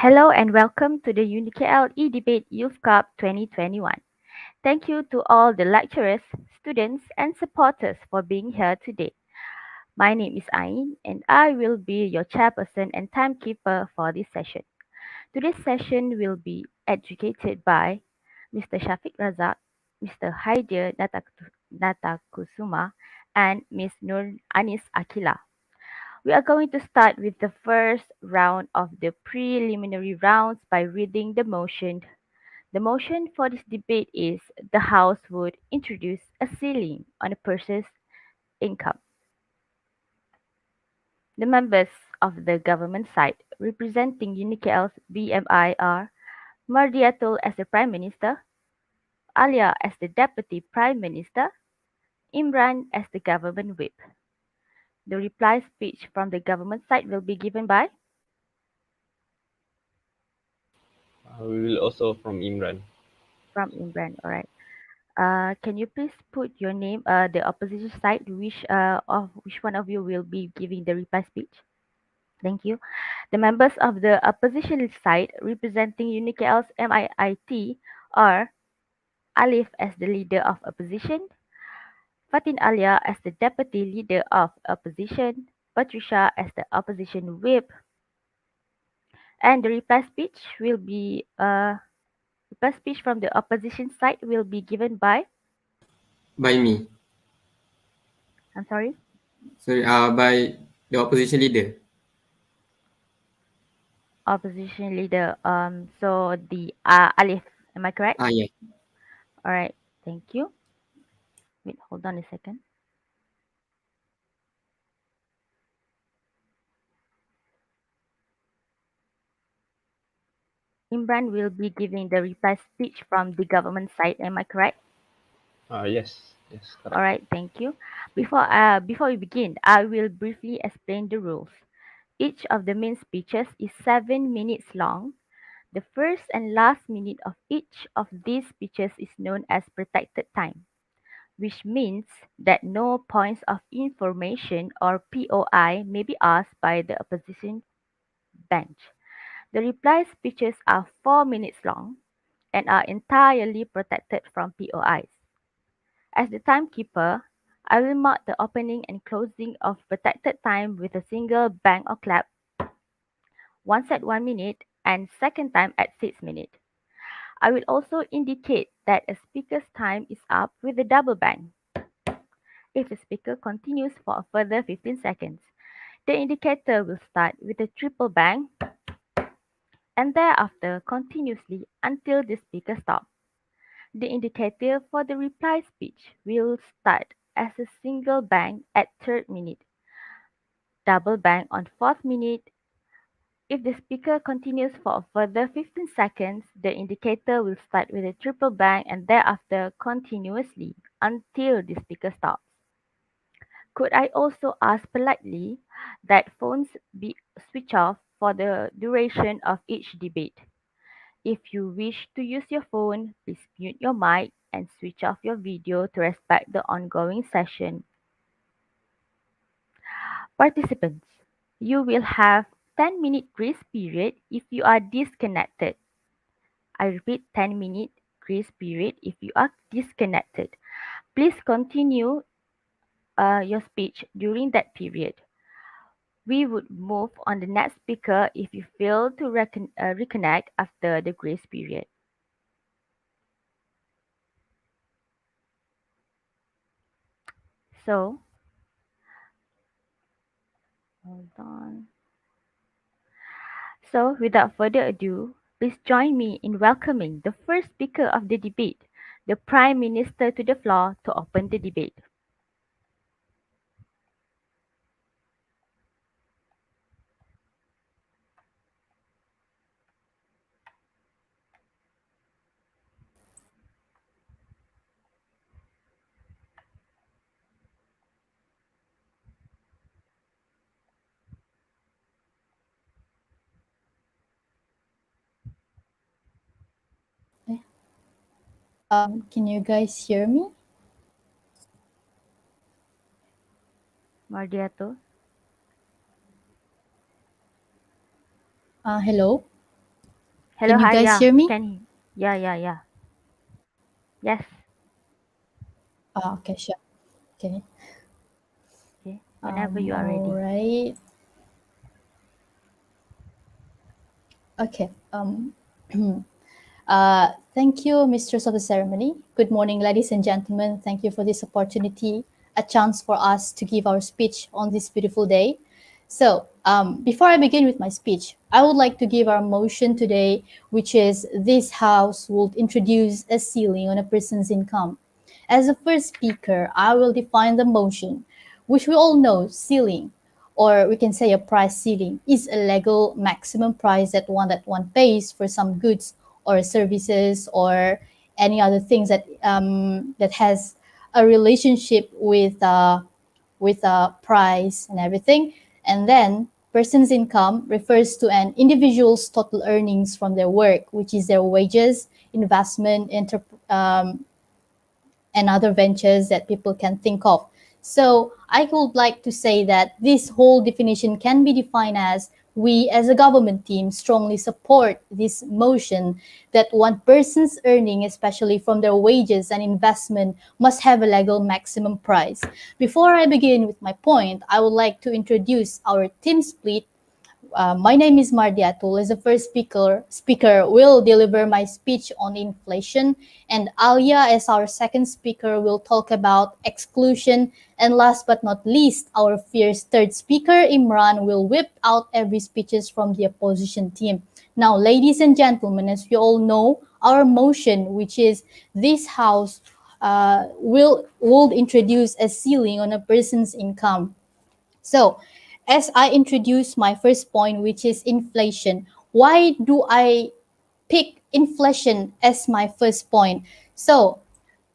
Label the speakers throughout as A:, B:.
A: Hello and welcome to the UNIKL debate Youth Cup 2021. Thank you to all the lecturers, students, and supporters for being here today. My name is Ain, and I will be your chairperson and timekeeper for this session. Today's session will be educated by Mr. Shafiq Razak, Mr. Haidir Natakusuma, and Ms. Nur Anis Akila. We are going to start with the first round of the preliminary rounds by reading the motion. The motion for this debate is the House would introduce a ceiling on a person's income. The members of the government side representing UNIKL's BMI are Mardiatul as the Prime Minister, Alia as the Deputy Prime Minister, Imran as the government whip. The reply speech from the government side will be given by
B: We will also from Imran.
A: from Imran. All right. Can you please put your name, the opposition side, which one of you will be giving the reply speech? Thank you. The members of the opposition side representing UNIKL's MIIT are Alif as the leader of opposition, Fatin Alia as the deputy leader of opposition, Patricia as the opposition whip, and the reply speech from the opposition side will be given by,
C: By me.
A: I'm sorry,
C: Sorry, by the opposition leader.
A: opposition leader. So the Alif, am I correct?
C: Yeah.
A: All right, thank you. Wait, hold on a second. Imran will be giving the reply speech from the government side. Am I correct?
B: Yes,
A: All
B: correct.
A: right, thank you. Before we begin, I will briefly explain the rules. Each of the main speeches is 7 minutes long. The first and last minute of each of these speeches is known as protected time, which means that no points of information or POI may be asked by the opposition bench. The reply speeches are 4 minutes long and are entirely protected from POIs. As the timekeeper, I will mark the opening and closing of protected time with a single bang or clap, once at 1 minute and second time at 6 minutes. I will also indicate that a speaker's time is up with a double bang. If the speaker continues for a further 15 seconds, the indicator will start with a triple bang and thereafter continuously until the speaker stops. The indicator for the reply speech will start as a single bang at third minute, double bang on fourth minute. If the speaker continues for a further 15 seconds, the indicator will start with a triple bang and thereafter continuously until the speaker stops. Could I also ask politely that phones be switched off for the duration of each debate? If you wish to use your phone, please mute your mic and switch off your video to respect the ongoing session. Participants, you will have 10-minute grace period if you are disconnected. I repeat 10-minute grace period if you are disconnected. Please continue your speech during that period. We would move on the next speaker if you fail to reconnect after the grace period. So, hold on. So, without further ado, please join me in welcoming the first speaker of the debate, the Prime Minister, to the floor to open the debate.
D: Can you guys hear me?
A: Mardiato.
D: Hello.
A: Hello,
D: Can you
A: hi,
D: guys
A: yeah,
D: hear
A: we
D: me?
A: can. Yeah, yeah, yeah. Yes.
D: Okay, sure. Okay.
A: Okay. Whenever you are
D: All
A: ready.
D: right. Okay. Thank you, Mistress of the Ceremony. Good morning, ladies and gentlemen. Thank you for this opportunity, a chance for us to give our speech on this beautiful day. So, before I begin with my speech, I would like to give our motion today, which is this House would introduce a ceiling on a person's income. As the first speaker, I will define the motion, which we all know ceiling, or we can say a price ceiling, is a legal maximum price that one pays for some goods or services or any other things that has a relationship with price and everything. And then person's income refers to an individual's total earnings from their work, which is their wages, investment, and other ventures that people can think of. So I would like to say that this whole definition can be defined as we as a government team strongly support this motion that one person's earning, especially from their wages and investment, must have a legal maximum price. Before I begin with my point, I would like to introduce our team split. My name is Mardiatul. As the first speaker will deliver my speech on inflation, and Alia, as our second speaker, will talk about exclusion. And last but not least, our fierce third speaker, Imran, will whip out every speeches from the opposition team. Now, ladies and gentlemen, as you all know, our motion, which is this house, will introduce a ceiling on a person's income. So, as I introduce my first point, which is inflation, why do I pick inflation as my first point? So,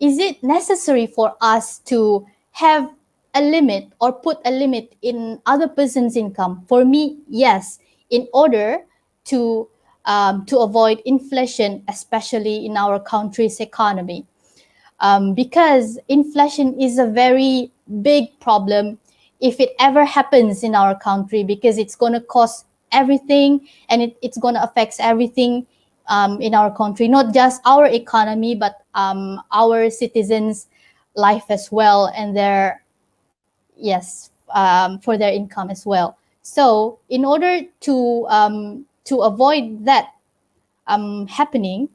D: is it necessary for us to have a limit or put a limit in other person's income? For me, yes, in order to avoid inflation, especially in our country's economy, because inflation is a very big problem if it ever happens in our country, because it's going to cost everything, and it's going to affect everything in our country, not just our economy, but our citizens life as well, and their, yes, for their income as well. So in order to avoid that happening,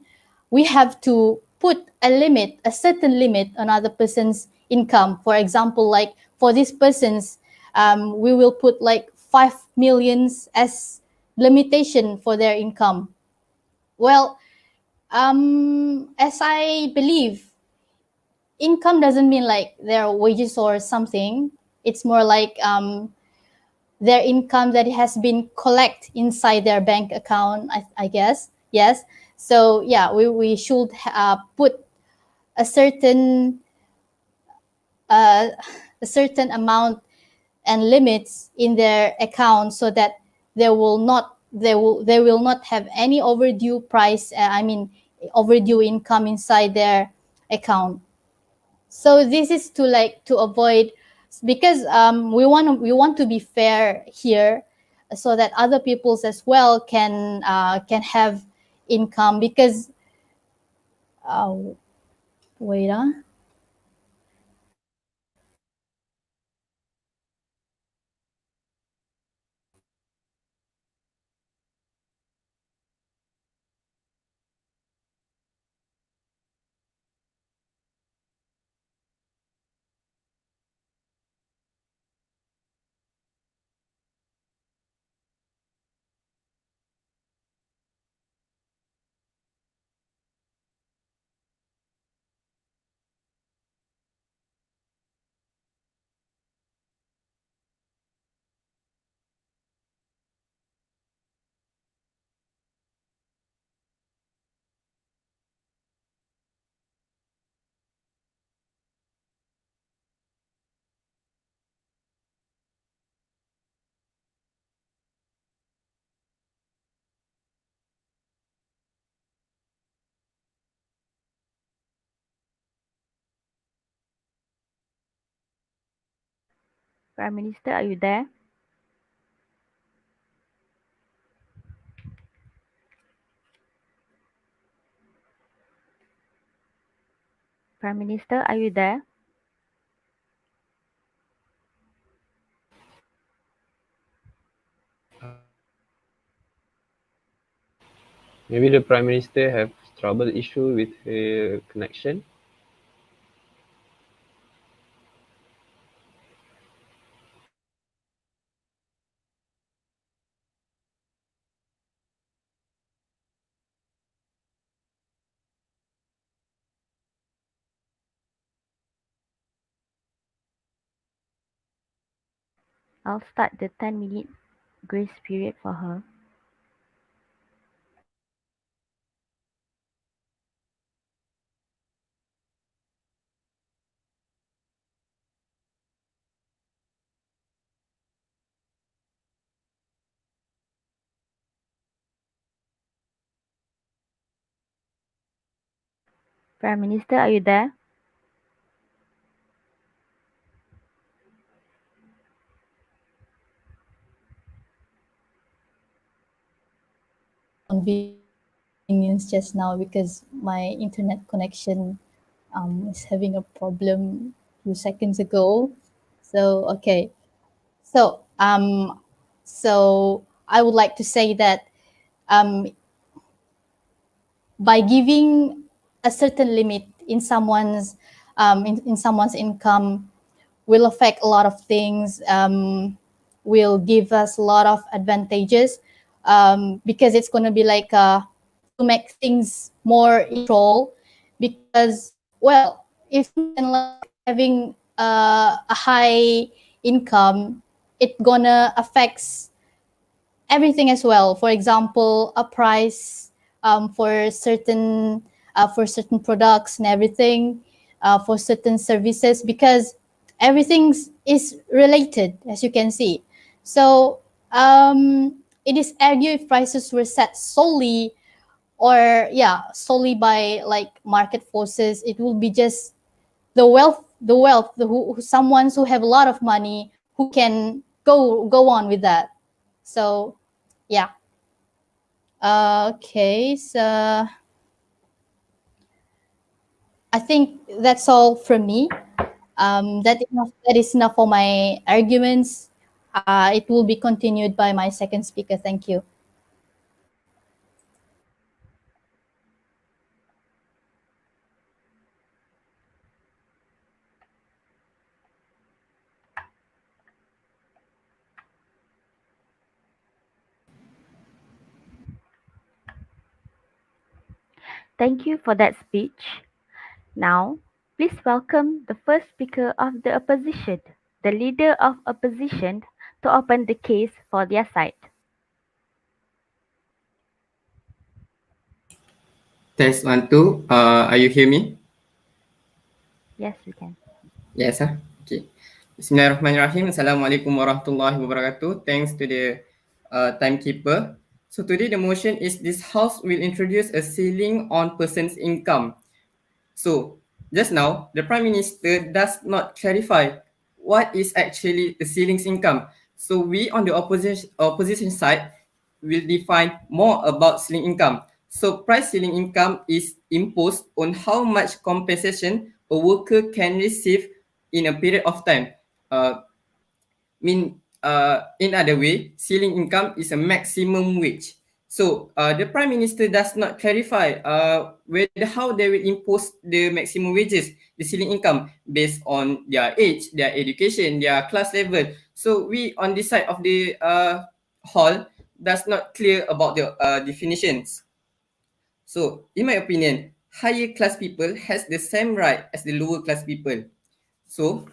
D: we have to put a limit, a certain limit on other person's income. For example, like for this person's, we will put like 5 millions as limitation for their income. Well, as I believe, income doesn't mean like their wages or something. It's more like their income that has been collect inside their bank account, I guess. Yes. So yeah, we should put a certain uh, a certain amount and limits in their account, so that they will not have any overdue price, overdue income inside their account. So this is to like to avoid, because we want to be fair here, so that other peoples as well can have income, because uh, wait
A: Prime Minister, are you there? Prime Minister, are you there?
B: Maybe the Prime Minister have trouble issue with her connection.
A: I'll start the 10-minute grace period for her. Prime Minister, are you there?
D: Inconvenience just now because my internet connection is having a problem a few seconds ago. So okay, so I would like to say that um, by giving a certain limit in someone's income will affect a lot of things, will give us a lot of advantages, because it's going to be like to make things more in control. Because well, if someone like having a high income, it gonna affects everything as well. For example, a price for certain products and everything, for certain services, because everything is related, as you can see. So it is argued if prices were set solely or solely by like market forces, it will be just the someone who have a lot of money who can go on with that. So yeah. Okay, so I think that's all from me. That is enough for my arguments. It will be continued by my second speaker. Thank you.
A: Thank you for that speech. Now, please welcome the first speaker of the opposition, the leader of opposition, to open the case for their side.
C: Test 1 2. Are you hear me?
A: Yes, we can.
C: Yes, sir. Okay. Bismillahirrahmanirrahim. Assalamualaikum warahmatullahi wabarakatuh. Thanks to the timekeeper. So today the motion is this house will introduce a ceiling on person's income. So just now the Prime Minister does not clarify what is actually the ceiling's income. So we on the opposition side will define more about ceiling income. So price ceiling income is imposed on how much compensation a worker can receive in a period of time. In other way, ceiling income is a maximum wage. So the Prime Minister does not clarify whether how they will impose the maximum wages, the ceiling income based on their age, their education, their class level. So we on this side of the hall does not clear about the definitions. So in my opinion, higher class people has the same right as the lower class people. So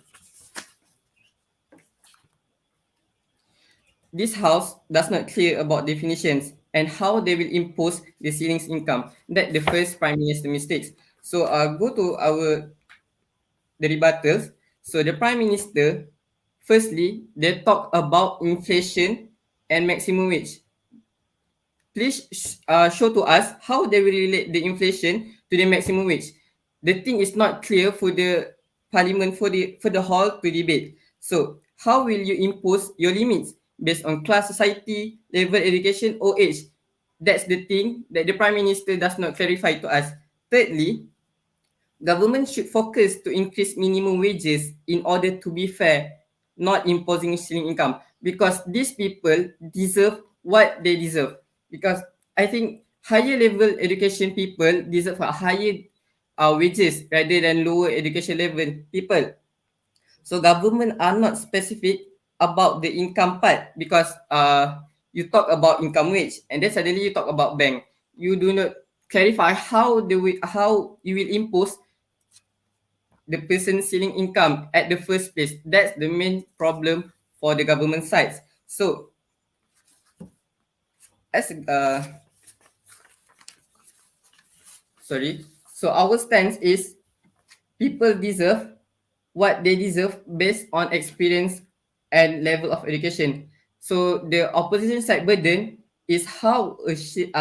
C: this house does not clear about definitions and how they will impose the ceiling's income. That the first Prime Minister mistakes. So go to our the rebuttals. So the Prime Minister, firstly, they talk about inflation and maximum wage. Please show to us how they will relate the inflation to the maximum wage. The thing is not clear for the parliament for the hall to debate. So how will you impose your limits based on class, society, level, education, or age? That's the thing that the Prime Minister does not clarify to us. Thirdly, Government should focus to increase minimum wages in order to be fair, not imposing ceiling income, because these people deserve what they deserve. Because I think higher level education people deserve a higher wages rather than lower education level people. So government are not specific about the income part, because you talk about income wage and then suddenly you talk about bank. You do not clarify how you will impose the person ceiling income at the first place. That's the main problem for the government sides. So as sorry, so our stance is people deserve what they deserve based on experience and level of education. So the opposition side burden is how a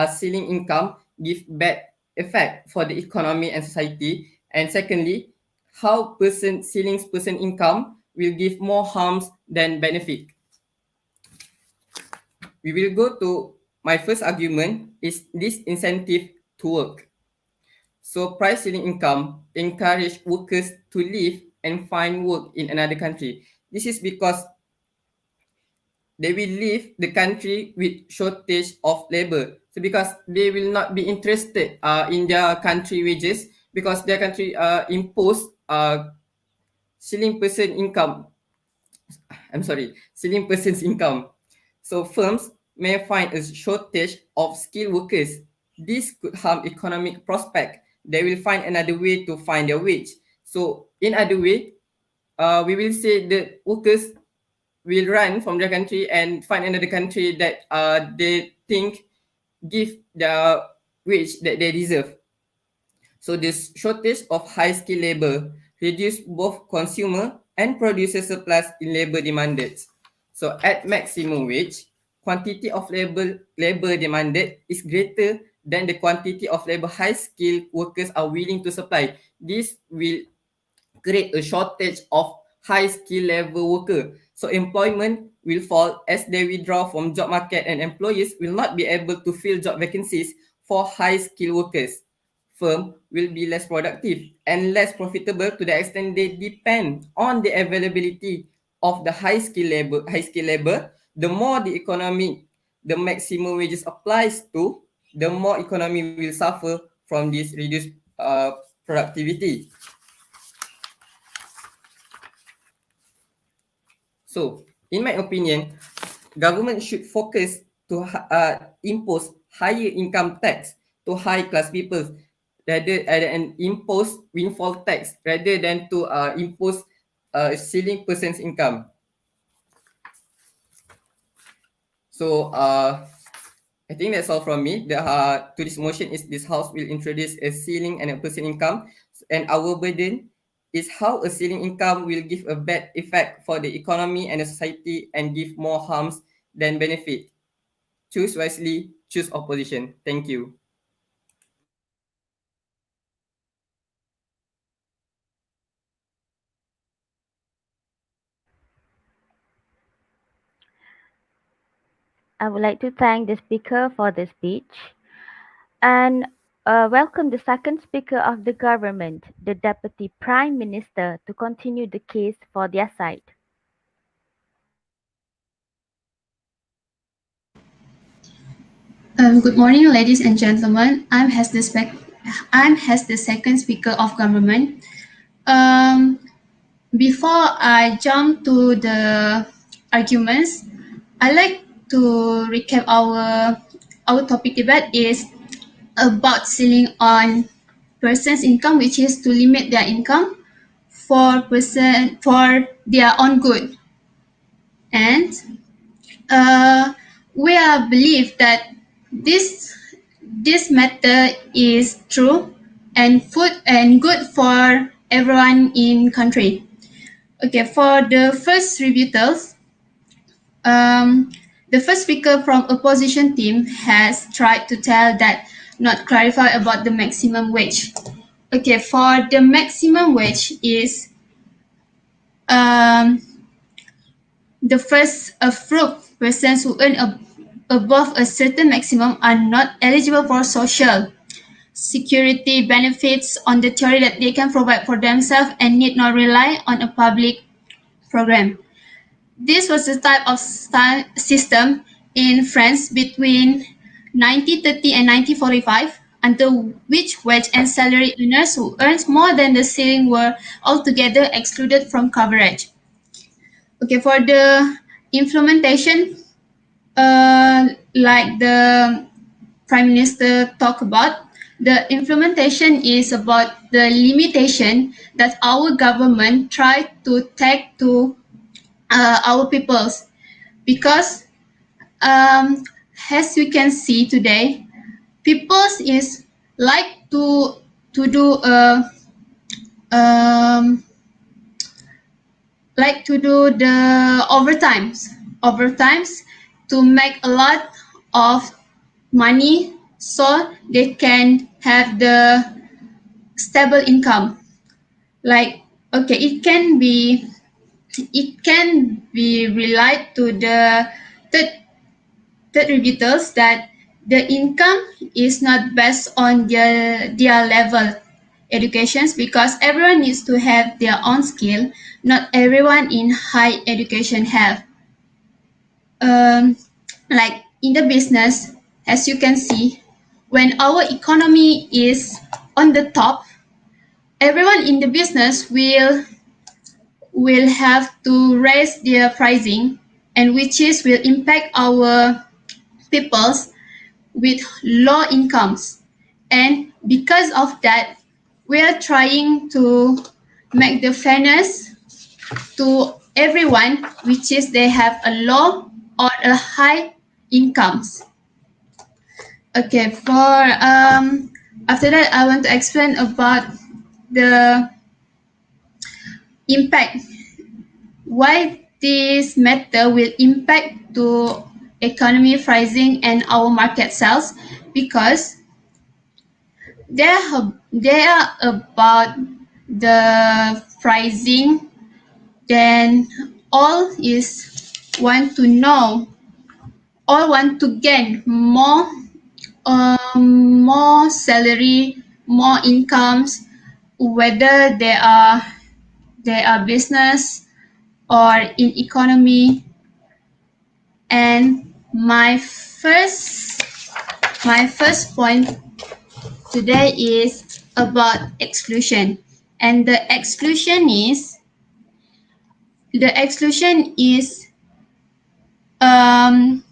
C: ceiling income give bad effect for the economy and society. And secondly, how person income will give more harms than benefit. We will go to my first argument is this incentive to work. So price ceiling income encourage workers to live and find work in another country. This is because they will leave the country with shortage of labor. So because they will not be interested in their country wages, because their country impose ceiling person income. I'm sorry, ceiling person's income. So firms may find a shortage of skilled workers. This could harm economic prospect. They will find another way to find their wage. So in other way, we will say the workers will run from their country and find another country that they think give the wage that they deserve. So this shortage of high skilled labor reduce both consumer and producer surplus in labor demanded. So at maximum wage, quantity of labor demanded is greater than the quantity of labor high skilled workers are willing to supply. This will create a shortage of high skill level worker. So employment will fall as they withdraw from job market and employers will not be able to fill job vacancies for high skill workers. Firm will be less productive and less profitable to the extent they depend on the availability of the high skill labor. The more the economy, the maximum wages applies to, the more economy will suffer from this reduced productivity. So, in my opinion, government should focus to impose higher income tax to high class people rather than impose windfall tax rather than to impose ceiling person's income. So, I think that's all from me. To this motion is this house will introduce a ceiling and a person income, and our burden is how a ceiling income will give a bad effect for the economy and the society and give more harms than benefit. Choose wisely, choose opposition. Thank you.
A: I would like to thank the speaker for the speech and welcome the second speaker of the government, the Deputy Prime Minister, to continue the case for their side.
E: Good morning, ladies and gentlemen. I'm as the second speaker of government. Um, Before I jump to the arguments, I like to recap our topic debate is about ceiling on person's income, which is to limit their income for their own good, and uh, we are believe that this this matter is true and food and good for everyone in country. Okay, for the first rebuttals, um, the first speaker from opposition team has tried to tell that not clarify about the maximum wage. Okay, for the maximum wage is um, the first approved persons who earn above a certain maximum are not eligible for social. security benefits on the theory that they can provide for themselves and need not rely on a public program. This was the type of system in France between 1930 and 1945, under which wage and salary earners who earned more than the ceiling were altogether excluded from coverage. Okay, for the implementation, like the Prime Minister talked about, the implementation is about the limitation that our government tried to take to our peoples, because um, as we can see today, peoples is like to do um, like to do the overtimes to make a lot of money so they can have the stable income. Like, okay, it can be relied to the third third rebutals that the income is not based on their level educations, because everyone needs to have their own skill. Not everyone in high education have. Um, like in the business, as you can see, when our economy is on the top, everyone in the business will have to raise their pricing, and which is will impact our peoples with low incomes. And because of that, we are trying to make the fairness to everyone, which is they have a low or a high incomes. Okay, for after that, I want to explain about the impact, why this matter will impact to economy pricing and our market sales, because they are about the pricing. Then all is want to know, all want to gain more salary, more incomes, whether they are business or in economy. And my first point today is about exclusion. And the exclusion is um,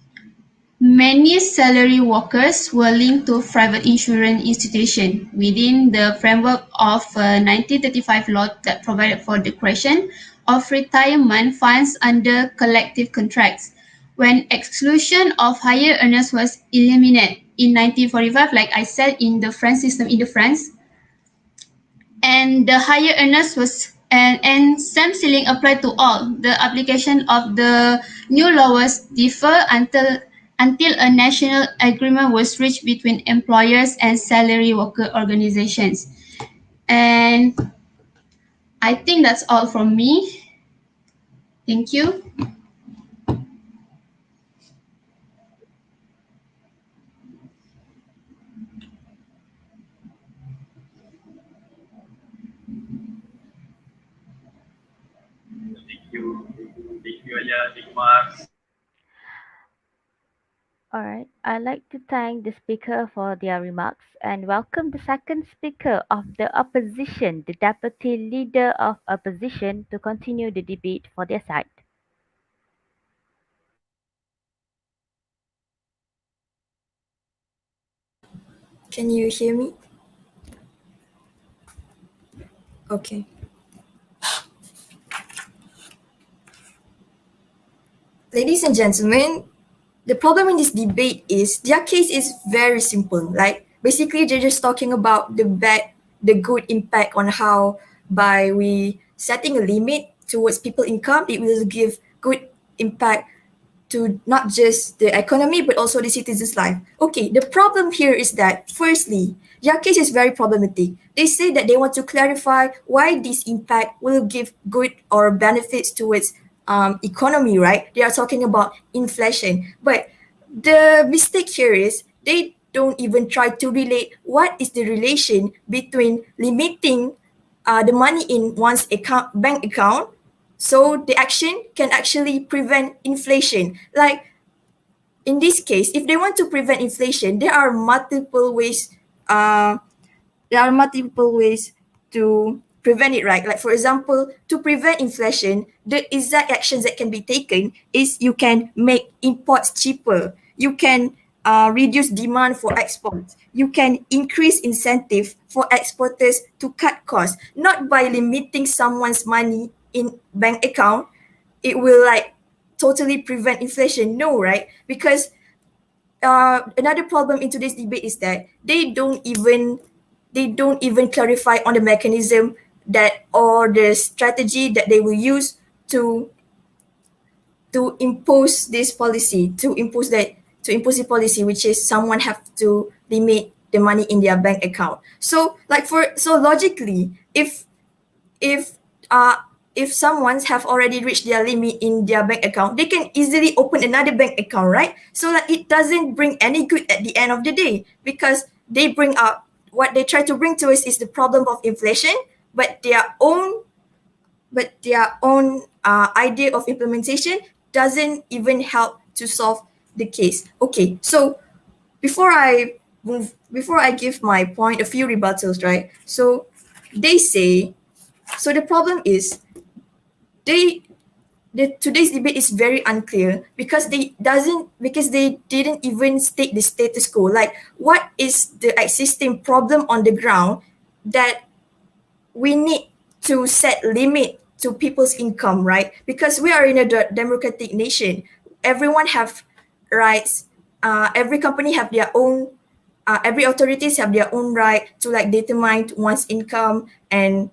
E: many salary workers were linked to private insurance institution within the framework of a 1935 law that provided for the creation of retirement funds under collective contracts. When exclusion of higher earners was eliminated in 1945, like I said, in the French system, in the France, and the higher earners was and same ceiling applied to all. The application of the new law was deferred until a national agreement was reached between employers and salary worker organizations. And I think that's all from me. Thank you.
F: Thank you Aya, thank you Mark.
A: All right. I'd like to thank the speaker for their remarks and welcome the second speaker of the opposition, the deputy leader of opposition, to continue the debate for their side.
G: Can you hear me? Okay. Ladies and gentlemen, the problem in this debate is their case is very simple. Like basically they're just talking about the good impact on how by we setting a limit towards people income, it will give good impact to not just the economy but also the citizens' life. Okay, the problem here is that firstly, their case is very problematic. They say that they want to clarify why this impact will give good or benefits towards economy, right? They are talking about inflation, but the mistake here is don't even try to relate what is the relation between limiting the money in one's bank account, so the action can actually prevent inflation. Like in this case, if they want to prevent inflation, Uh, there are multiple ways to prevent it, right? Like for example, to prevent inflation, the exact actions that can be taken is you can make imports cheaper. You can reduce demand for exports. You can increase incentive for exporters to cut costs, not by limiting someone's money in bank account. It will like totally prevent inflation. No, right? Because another problem in today's debate is that they don't even clarify on the mechanism that or the strategy that they will use to impose this policy, to impose the policy, which is someone have to limit the money in their bank account. So logically, if uh if someone's have already reached their limit in their bank account, they can easily open another bank account, right? So that it doesn't bring any good at the end of the day, because they bring up what they try to bring to us is the problem of inflation, but their own idea of implementation doesn't even help to solve the case. Okay, so before I give my point, a few rebuttals, right? So they say, so the problem is they today's debate is very unclear because they didn't even state the status quo, like what is the existing problem on the ground that we need to set limit to people's income, right? Because we are in a democratic nation. Everyone have rights. Every company have their own. Every authorities have their own right to like determine one's income and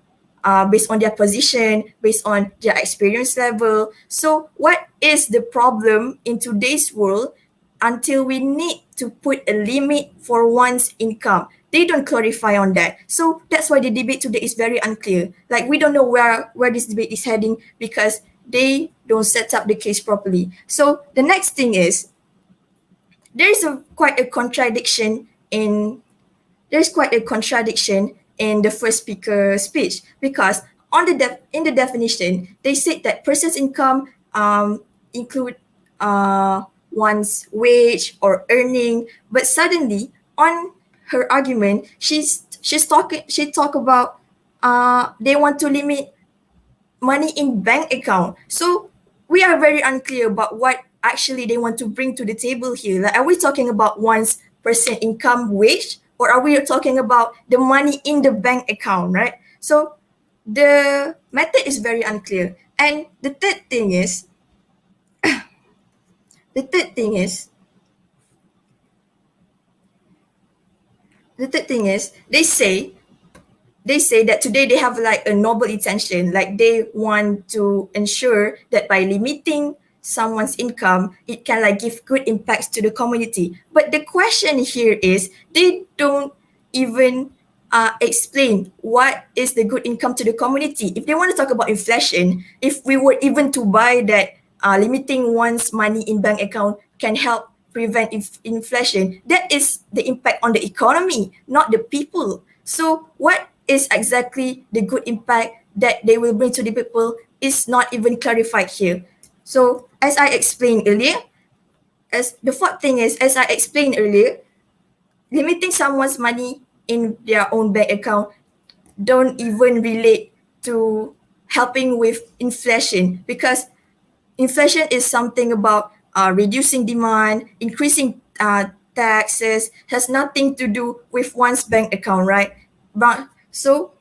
G: based on their position, based on their experience level. So, what is the problem in today's world until we need to put a limit for one's income? They don't clarify on that. So that's why the debate today is very unclear. Like we don't know where this debate is heading because they don't set up the case properly. So the next thing is there's quite a contradiction in the first speaker speech, because on in the definition they said that person's income include one's wage or earning, but suddenly on her argument she talk about they want to limit money in bank account. So we are very unclear about what actually they want to bring to the table here. Like, are we talking about one's person income wage, or are we talking about the money in the bank account, right? So the method is very unclear. And the third thing is the third thing is they say that today they have like a noble intention, like they want to ensure that by limiting someone's income it can like give good impacts to the community. But the question here is they don't even explain what is the good income to the community. If they want to talk about inflation, if we were even to buy that limiting one's money in bank account can help prevent inflation, that is the impact on the economy, not the people. So what is exactly the good impact that they will bring to the people is not even clarified here. So as I explained earlier, as the fourth thing is, as I explained earlier, limiting someone's money in their own bank account don't even relate to helping with inflation, because inflation is something about reducing demand, increasing taxes, has nothing to do with one's bank account, right? But so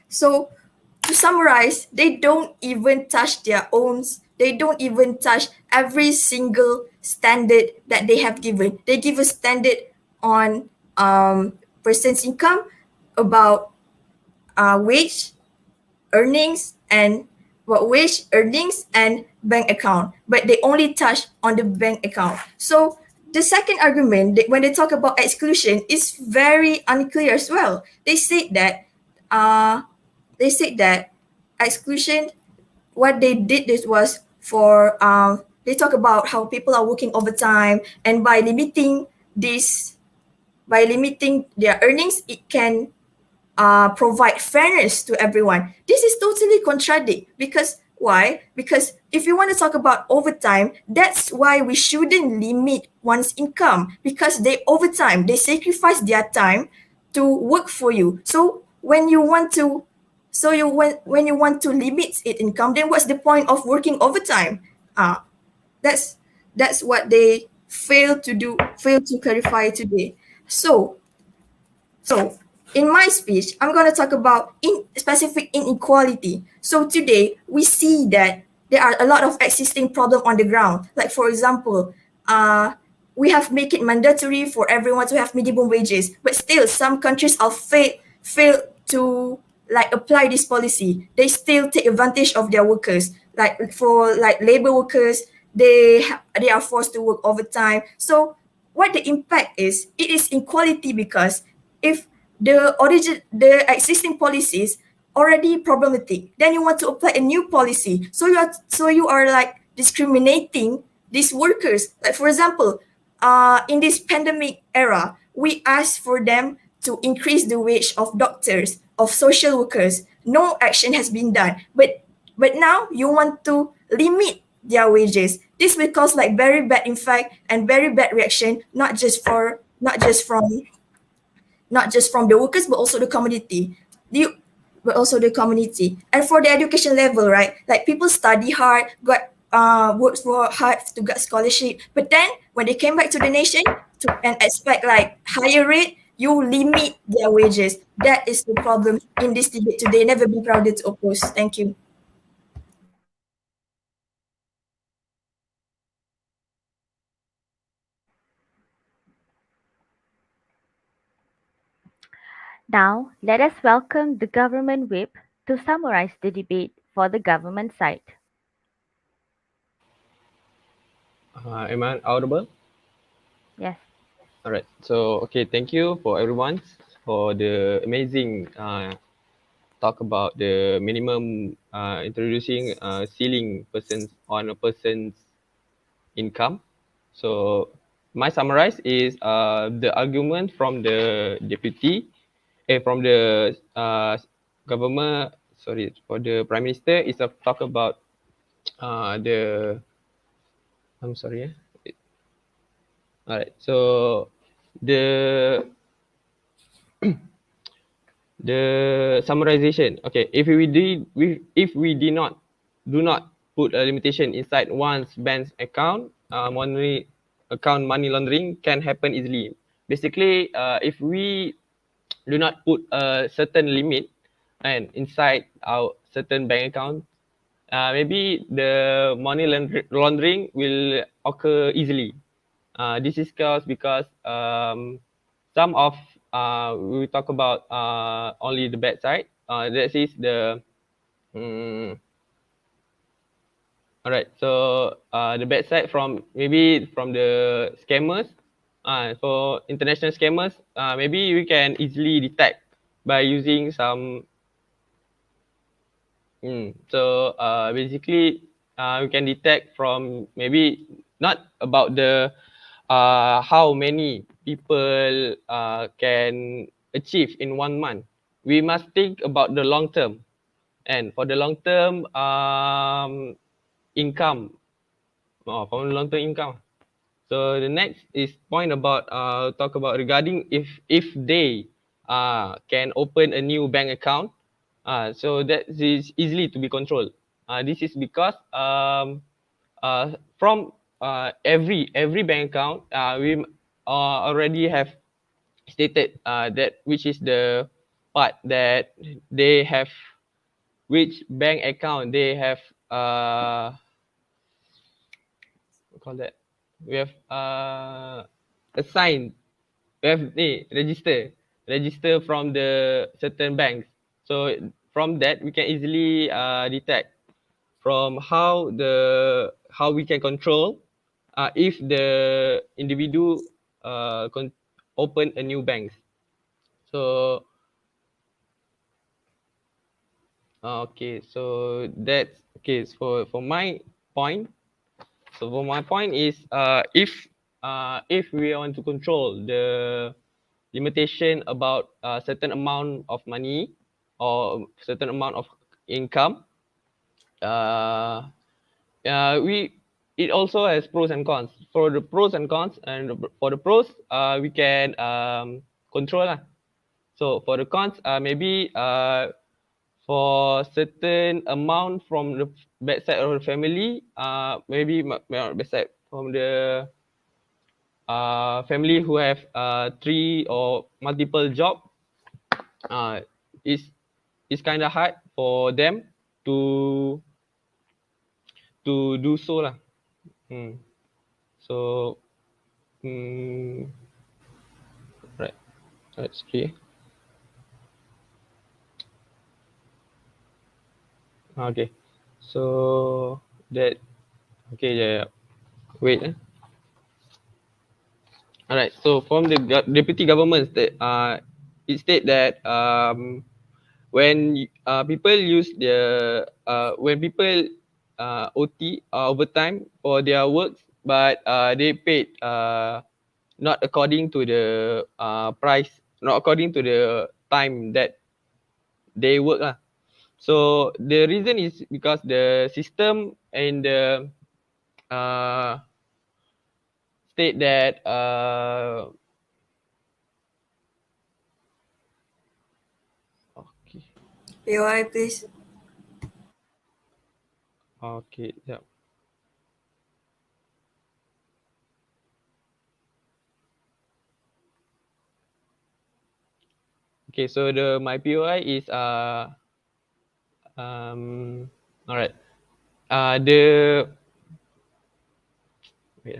G: to summarize, they don't even touch every single standard that they have given. They give a standard on person's income, about wage, earnings, and earnings and bank account, but they only touch on the bank account. So the second argument, when they talk about exclusion, is very unclear as well. Uh, they said that exclusion, what they did this was for they talk about how people are working overtime, and by limiting their earnings, it can provide fairness to everyone. This is totally contradict, because why? Because if you want to talk about overtime, that's why we shouldn't limit one's income, because they overtime, they sacrifice their time to work for you. So when you want to when you want to limit its income, then what's the point of working overtime? Uh, that's that's what they fail to clarify today. So, in my speech, I'm going to talk about specific inequality. So today, we see that there are a lot of existing problems on the ground. Like for example, uh, we have make it mandatory for everyone to have minimum wages, but still some countries are fail to like apply this policy. They still take advantage of their workers. Like for like labor workers, they are forced to work overtime. So what the impact is, it is inequality, because if the existing policies already problematic, then you want to apply a new policy, so you are like discriminating these workers. Like for example, in this pandemic era, we asked for them to increase the wage of doctors, of social workers. No action has been done, but now you want to limit their wages. This will cause like very bad impact and very bad reaction, not just from the workers, but also the community. The but also the community. And for the education level, right? Like people study hard, got works for hard to get scholarship, but then when they came back to the nation and expect like higher rate, you limit their wages. That is the problem in this debate today. Never be crowded to oppose. Thank you.
A: Now, let us welcome the government whip to summarize the debate for the government side.
B: Am I audible?
A: Yes.
B: All right. So, okay, thank you for everyone for the amazing talk about the minimum introducing ceiling persons on a person's income. So, my summarize is the argument from the deputy, from the government. Sorry, for the prime minister is a talk about the. I'm sorry. All right. So the summarization. Okay, if we did not do not put a limitation inside one's bank's account, money laundering can happen easily. Basically, if we do not put a certain limit and inside our certain bank account, maybe the money laundering will occur easily. This is caused because some of we talk about only the bad side. That is the all right. So the bad side from maybe from the scammers. For international scammers, maybe we can easily detect by using some. So basically, we can detect from maybe not about the how many people can achieve in 1 month. We must think about the long term, and for the long term income, for the long term income. So the next is point about talk about regarding if they can open a new bank account, so that is easily to be controlled. This is because from every bank account we already have stated that which is the part that they have, which bank account they have call that we have assigned, we have register from the certain banks. So from that we can easily detect from how we can control if the individual open a new bank. So okay, so that's okay. So for my point, So for my point is, if we want to control the limitation about a certain amount of money or certain amount of income, uh, we it also has pros and cons. For the pros and cons, and for the pros, we can control lah. So for the cons, maybe for certain amount from the backside of the family, maybe backside from the family who have three or multiple job, uh, is it's kind of hard for them to do so lah. Hmm. So, mm, right, that's clear. Okay, so that okay, yeah, yeah. Wait. All right. So from the deputy government, that it state that when people use the when people OT overtime for their works, but they paid not according to the price, not according to the time that they work lah. So the reason is because the system and the uh, state that okay,
G: POI, please.
B: okay, yeah. Okay, so the my POI is all right. The wait.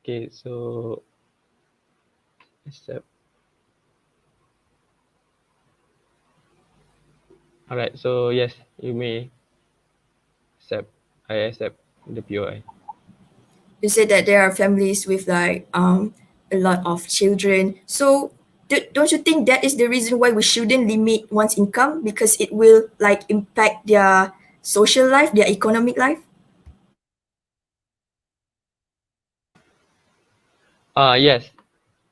B: Okay, so accept. All right, so yes, you may accept. I accept the POI.
G: You said that there are families with like a lot of children. So don't you think that is the reason why we shouldn't limit one's income because it will like impact their social life, their economic life?
B: Yes,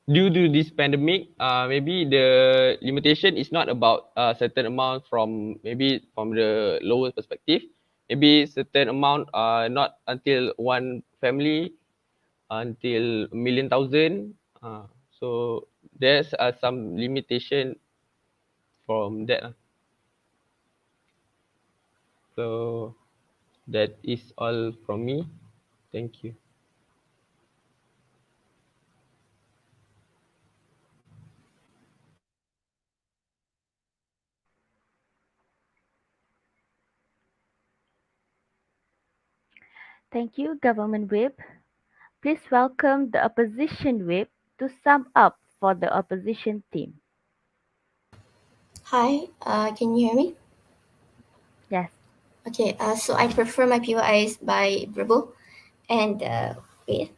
B: due to this pandemic, maybe the limitation is not about a certain amount from maybe from the lower perspective. Maybe certain amount, not until one family, until a million thousand. So there's some limitation from that. So that is all from me. Thank you.
A: Thank you, Government Whip. Please welcome the Opposition Whip to sum up for the opposition team.
H: Hi, can you hear me?
A: Yes.
H: Okay, so I prefer my POIs by verbal and wait.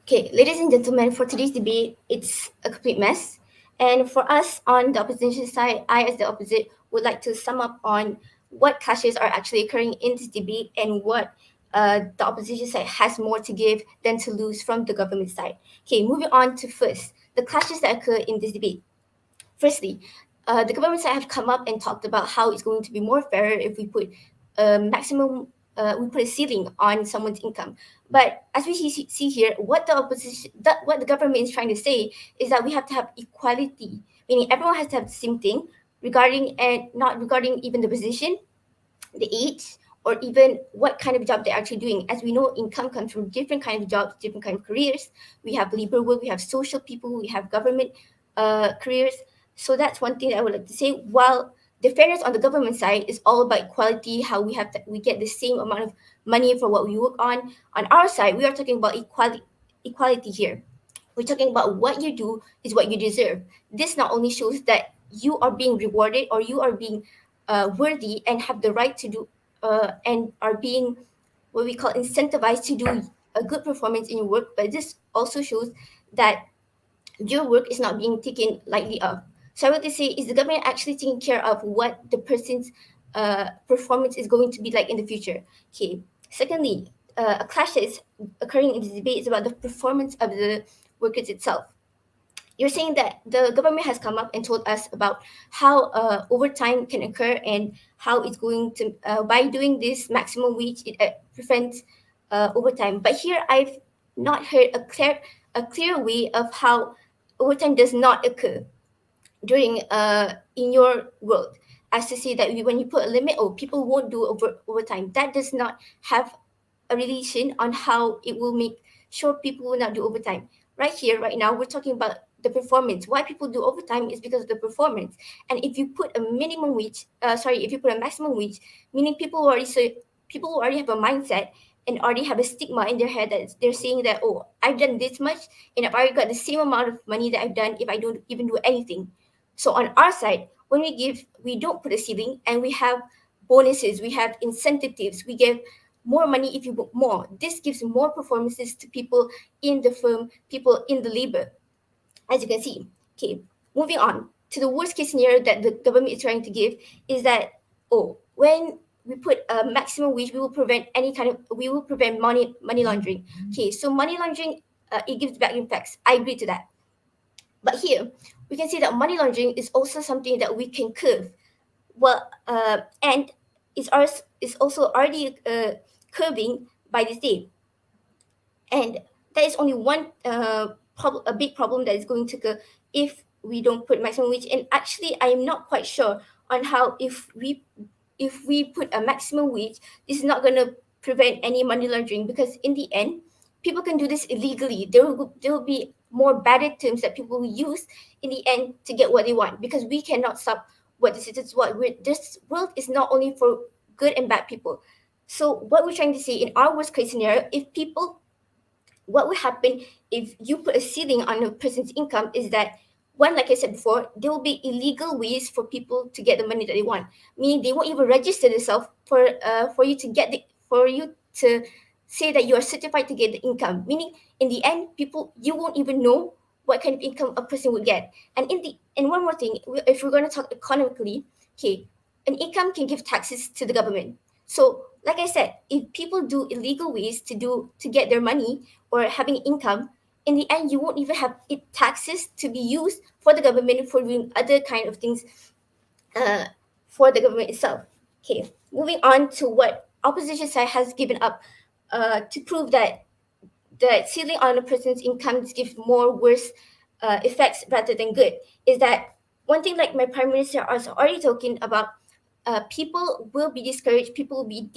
H: Okay, ladies and gentlemen, for today's debate, it's a complete mess. And for us on the opposition side, I, as the opposite, would like to sum up on what clashes are actually occurring in this debate and what the opposition side has more to give than to lose from the government side. Okay, moving on to first, the clashes that occur in this debate. Firstly, the government side have come up and talked about how it's going to be more fairer if we put a maximum, we put a ceiling on someone's income. But as we see here, what the opposition, what the government is trying to say is that we have to have equality, meaning everyone has to have the same thing regarding and not regarding even the position, the age, or even what kind of job they're actually doing. As we know, income comes from different kind of jobs, different kind of careers. We have labor work, we have social people, we have government careers. So that's one thing that I would like to say. While the fairness on the government side is all about equality, how we get the same amount of money for what we work on. On our side, we are talking about equality here. We're talking about what you do is what you deserve. This not only shows that you are being rewarded or you are being worthy and have the right to do and are being what we call incentivized to do a good performance in your work, but this also shows that your work is not being taken lightly of. So I want to say, is the government actually taking care of what the person's performance is going to be like in the future? Okay. Secondly, a clash that is occurring in this debate is about the performance of the workers itself. You're saying that the government has come up and told us about how overtime can occur and how it's going to by doing this maximum wage it prevents overtime. But here I've not heard a clear way of how overtime does not occur during in your world, as to say that when you put a limit, oh, people won't do overtime. That does not have a relation on how it will make sure people will not do overtime. Right here, right now, we're talking about the performance. Why people do overtime is because of the performance. And if you put a minimum wage, if you put a maximum wage, meaning people who already have a mindset and already have a stigma in their head that they're saying that, oh, I've done this much and I've already got the same amount of money that I've done if I don't even do anything. So on our side, when we give, we don't put a ceiling, and we have bonuses, we have incentives, we give more money if you book more. This gives more performances to people in the firm, people in the labor, as you can see. Okay, moving on to the worst case scenario that the government is trying to give is that, oh, when we put a maximum wage, we will prevent money laundering. Okay, so money laundering, it gives bad impacts. I agree to that. But here, we can see that money laundering is also something that we can curb. Well, and is also already curbing by this day. And that is only one a big problem that is going to occur if we don't put maximum wage. And actually, I am not quite sure on how if we put a maximum wage, this is not going to prevent any money laundering, because in the end, people can do this illegally. There will be more bad terms that people will use in the end to get what they want, because we cannot stop what this is. This world is not only for good and bad people. So what we're trying to say in our worst case scenario, if people what will happen if you put a ceiling on a person's income is that, one, like I said before, there will be illegal ways for people to get the money that they want. Meaning they won't even register themselves for you to get the for you to say that you are certified to get the income. Meaning in the end, people, you won't even know what kind of income a person would get. And one more thing, if we're going to talk economically, okay, an income can give taxes to the government. So like I said, if people do illegal ways to get their money or having income, in the end, you won't even have taxes to be used for the government for doing other kind of things uh, for the government itself. Okay, moving on to what opposition side has given up to prove that the ceiling on a person's income gives more worse effects rather than good, is that one thing, like my prime minister was already talking about, people will be discouraged, people will be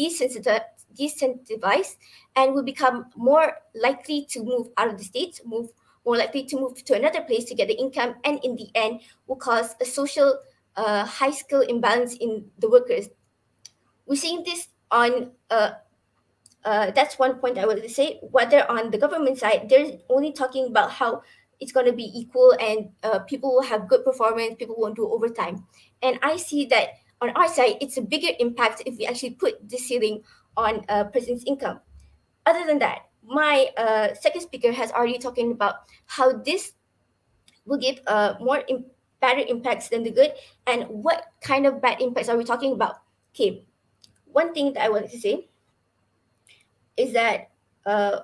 H: decentralized, and will become more likely to move out of the state, more likely to move to another place to get the income, and in the end will cause a social high skill imbalance in the workers. We're seeing this on that's one point I wanted to say. Whether on the government side, they're only talking about how it's going to be equal and people will have good performance, people won't do overtime. And I see that on our side, it's a bigger impact if we actually put the ceiling on a person's income. Other than that, my second speaker has already talking about how this will give better impacts than the good, and what kind of bad impacts are we talking about. Okay, one thing that I wanted to say is that uh,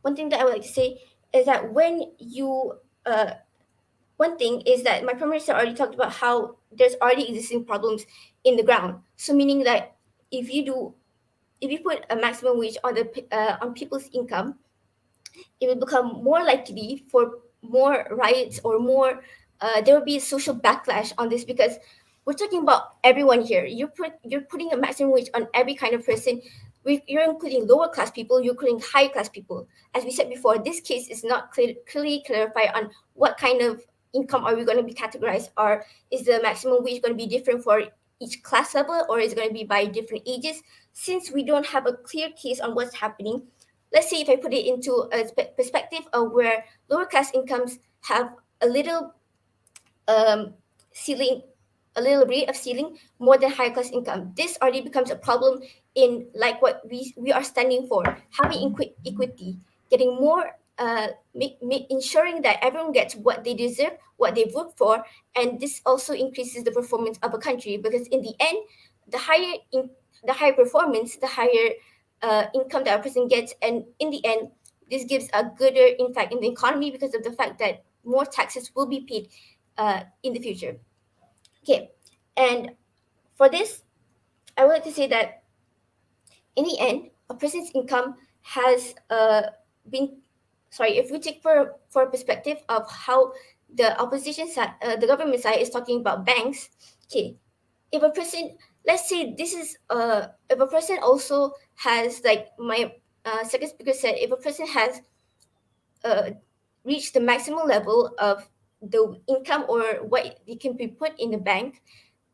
H: one thing that I would like to say is that when you one thing is that my prime minister already talked about how there's already existing problems in the ground. So meaning that if you do if you put a maximum wage on on people's income, it will become more likely for more riots or more there will be a social backlash on this, because we're talking about everyone here. You're putting a maximum wage on every kind of person. You're including lower class people, you're including high class people. As we said before, this case is not clearly clarified on what kind of income are we going to be categorized, or is the maximum wage going to be different for each class level, or is it going to be by different ages? Since we don't have a clear case on what's happening, let's say if I put it into a perspective of where lower class incomes have a little um, ceiling, a little bit of ceiling more than higher class income. This already becomes a problem in like what we are standing for, having equity, getting more, ensuring that everyone gets what they deserve, what they vote for, and this also increases the performance of a country because in the end, the higher performance, the higher income that a person gets, and in the end, this gives a gooder impact in the economy because of the fact that more taxes will be paid in the future. Okay, and for this, I would like to say that in the end, a person's income has been sorry. If we take for a perspective of how the opposition side, the government side is talking about banks. Okay, if a person, let's say this is if a person also has like my second speaker said, if a person has uh, reached the maximum level of the income or what it can be put in the bank,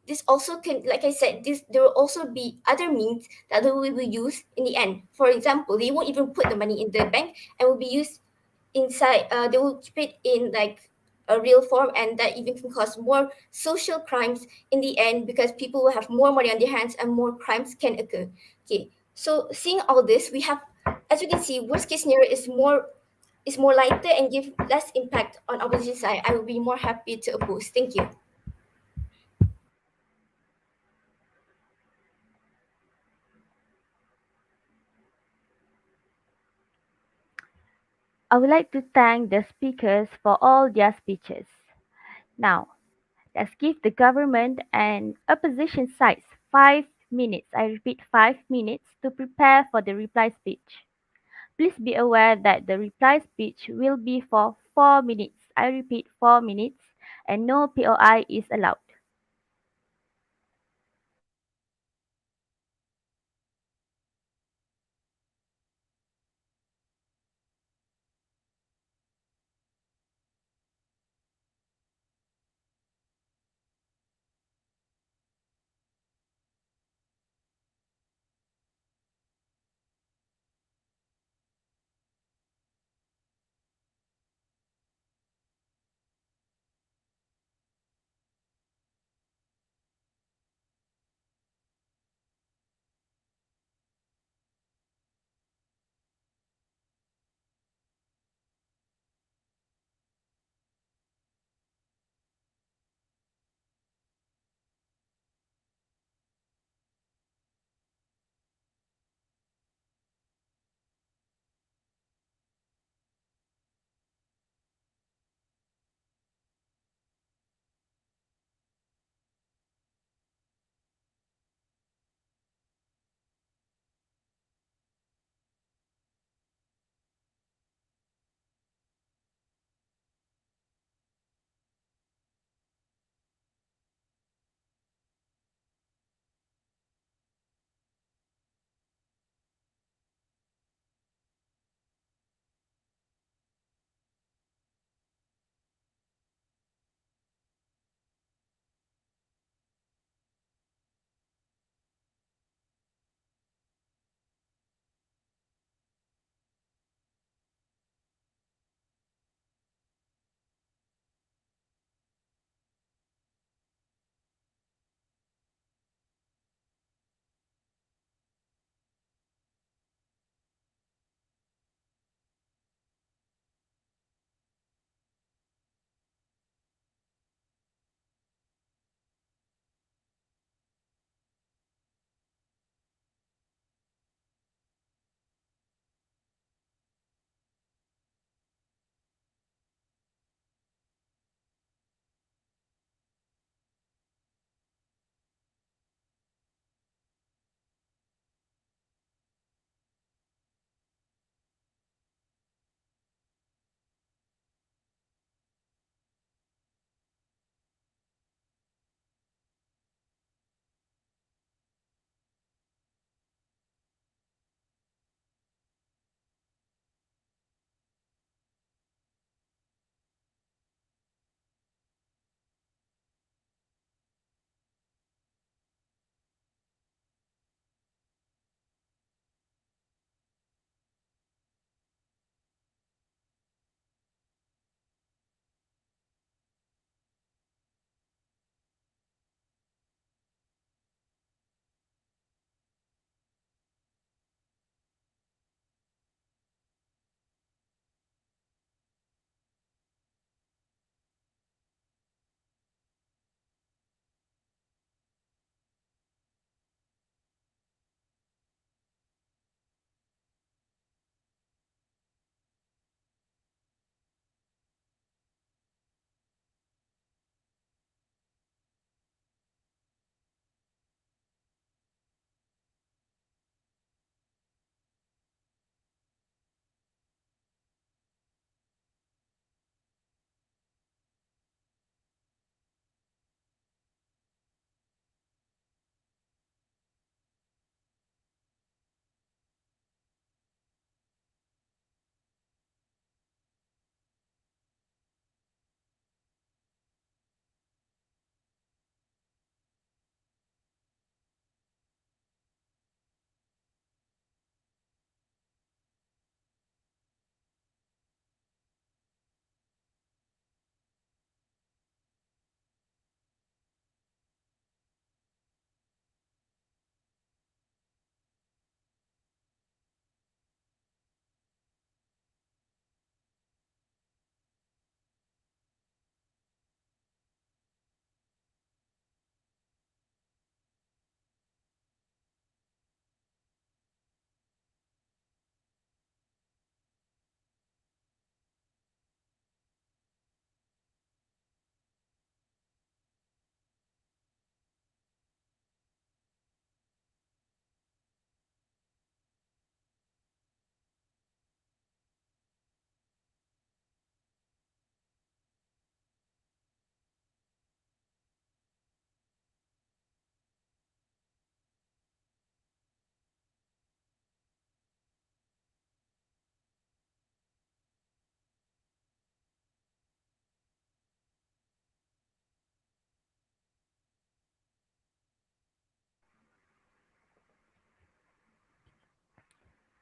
H: this also can, like I said, this there will also be other means that they will be used in the end. For example, they won't even put the money in the bank and will be used inside. They will keep it in like a real form, and that even can cause more social crimes in the end because people will have more money on their hands and more crimes can occur. Okay, so seeing all this, we have, as you can see, worst case scenario is more lighter and give less impact on opposition side. I will be more happy to oppose. Thank you.
A: I would like to thank the speakers for all their speeches. Now, let's give the government and opposition sides 5 minutes. I repeat, 5 minutes to prepare for the reply speech. Please be aware that the reply speech will be for 4 minutes. I repeat, 4 minutes, and no POI is allowed.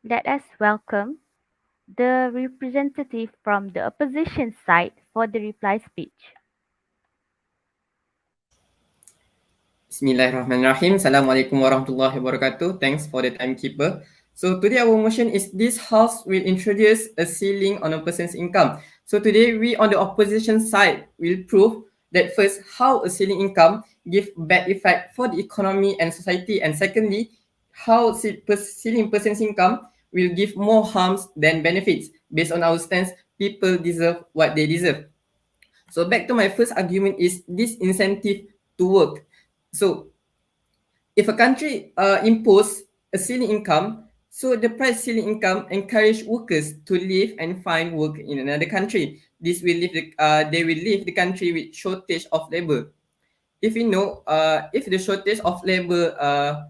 A: Let us welcome the representative from the opposition side for the reply speech.
C: Bismillahirrahmanirrahim. Assalamualaikum warahmatullahi wabarakatuh. Thanks for the timekeeper. So today our motion is this house will introduce a ceiling on a person's income. So today we on the opposition side will prove that first how a ceiling income give bad effect for the economy and society, and secondly how ceiling person's income will give more harms than benefits. Based on our stance, people deserve what they deserve. So back to my first argument is this incentive to work. So if a country impose a ceiling income, so the price ceiling income encourage workers to live and find work in another country. This will leave they will leave the country with shortage of labor. If you know, if the shortage of labor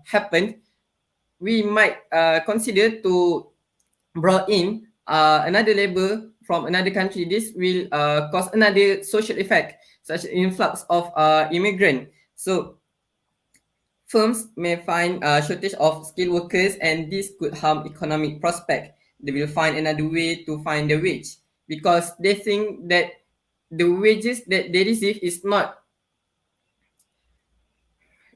C: happened, we might consider to brought in another labor from another country. This will cause another social effect, such as influx of immigrant. So firms may find a shortage of skilled workers, and this could harm economic prospect. They will find another way to find the wage because they think that the wages that they receive is not,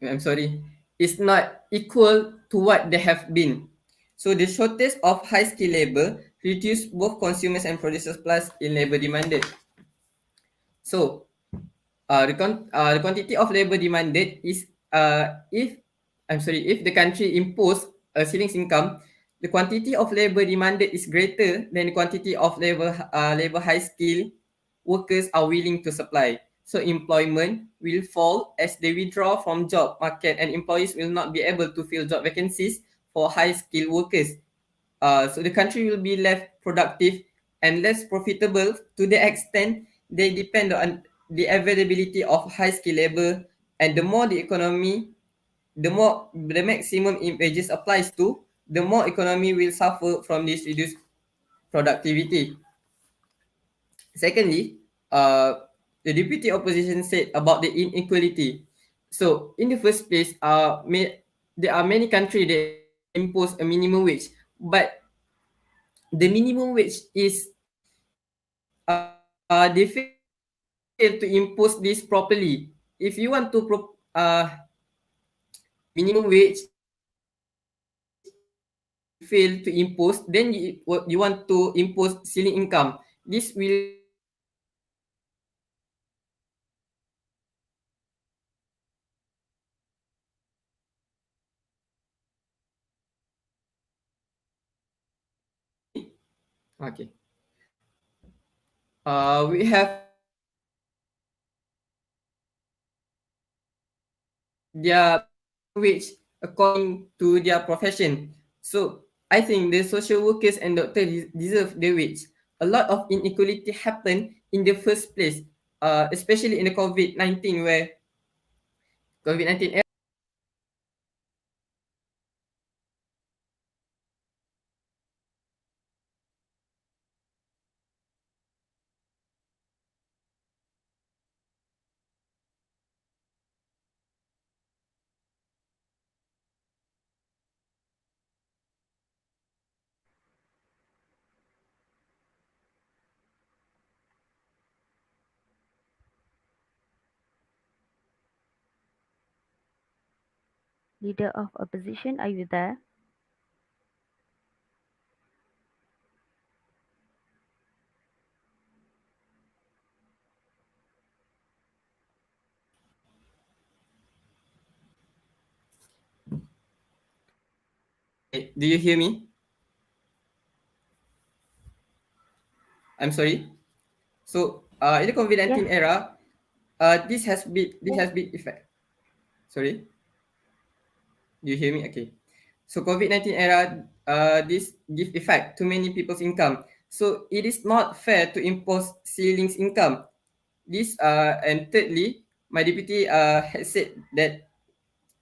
C: I'm sorry, is not equal to what they have been. So the shortage of high skilled labor reduce both consumers and producers plus in labor demanded. So the quantity of labor demanded is if I'm sorry, if the country impose a ceiling income, the quantity of labor demanded is greater than the quantity of labor high skill workers are willing to supply. So employment will fall as they withdraw from job market, and employees will not be able to fill job vacancies for high skilled workers. So the country will be less productive and less profitable to the extent they depend on the availability of high skilled labor. And the more the economy, the more the maximum wages applies to, the more economy will suffer from this reduced productivity. Secondly, the deputy opposition said about the inequality. So in the first place, there are many countries that impose a minimum wage, but the minimum wage is they fail to impose this properly. If you want to minimum wage if you fail to impose, then you want to impose ceiling income. This will okay. We have their minimum wage according to their profession. So I think the social workers and doctors deserve their wage. A lot of inequality happened in the first place, especially in the COVID-19, where COVID-19
A: Leader of opposition, are you there?
C: do you hear me? I'm sorry. So in the
A: Yes,
C: COVID-19 era, this has been effect. Sorry, do you hear me? Okay. So COVID-19 era, this give effect to many people's income. So it is not fair to impose ceilings income. This and thirdly, my deputy has said that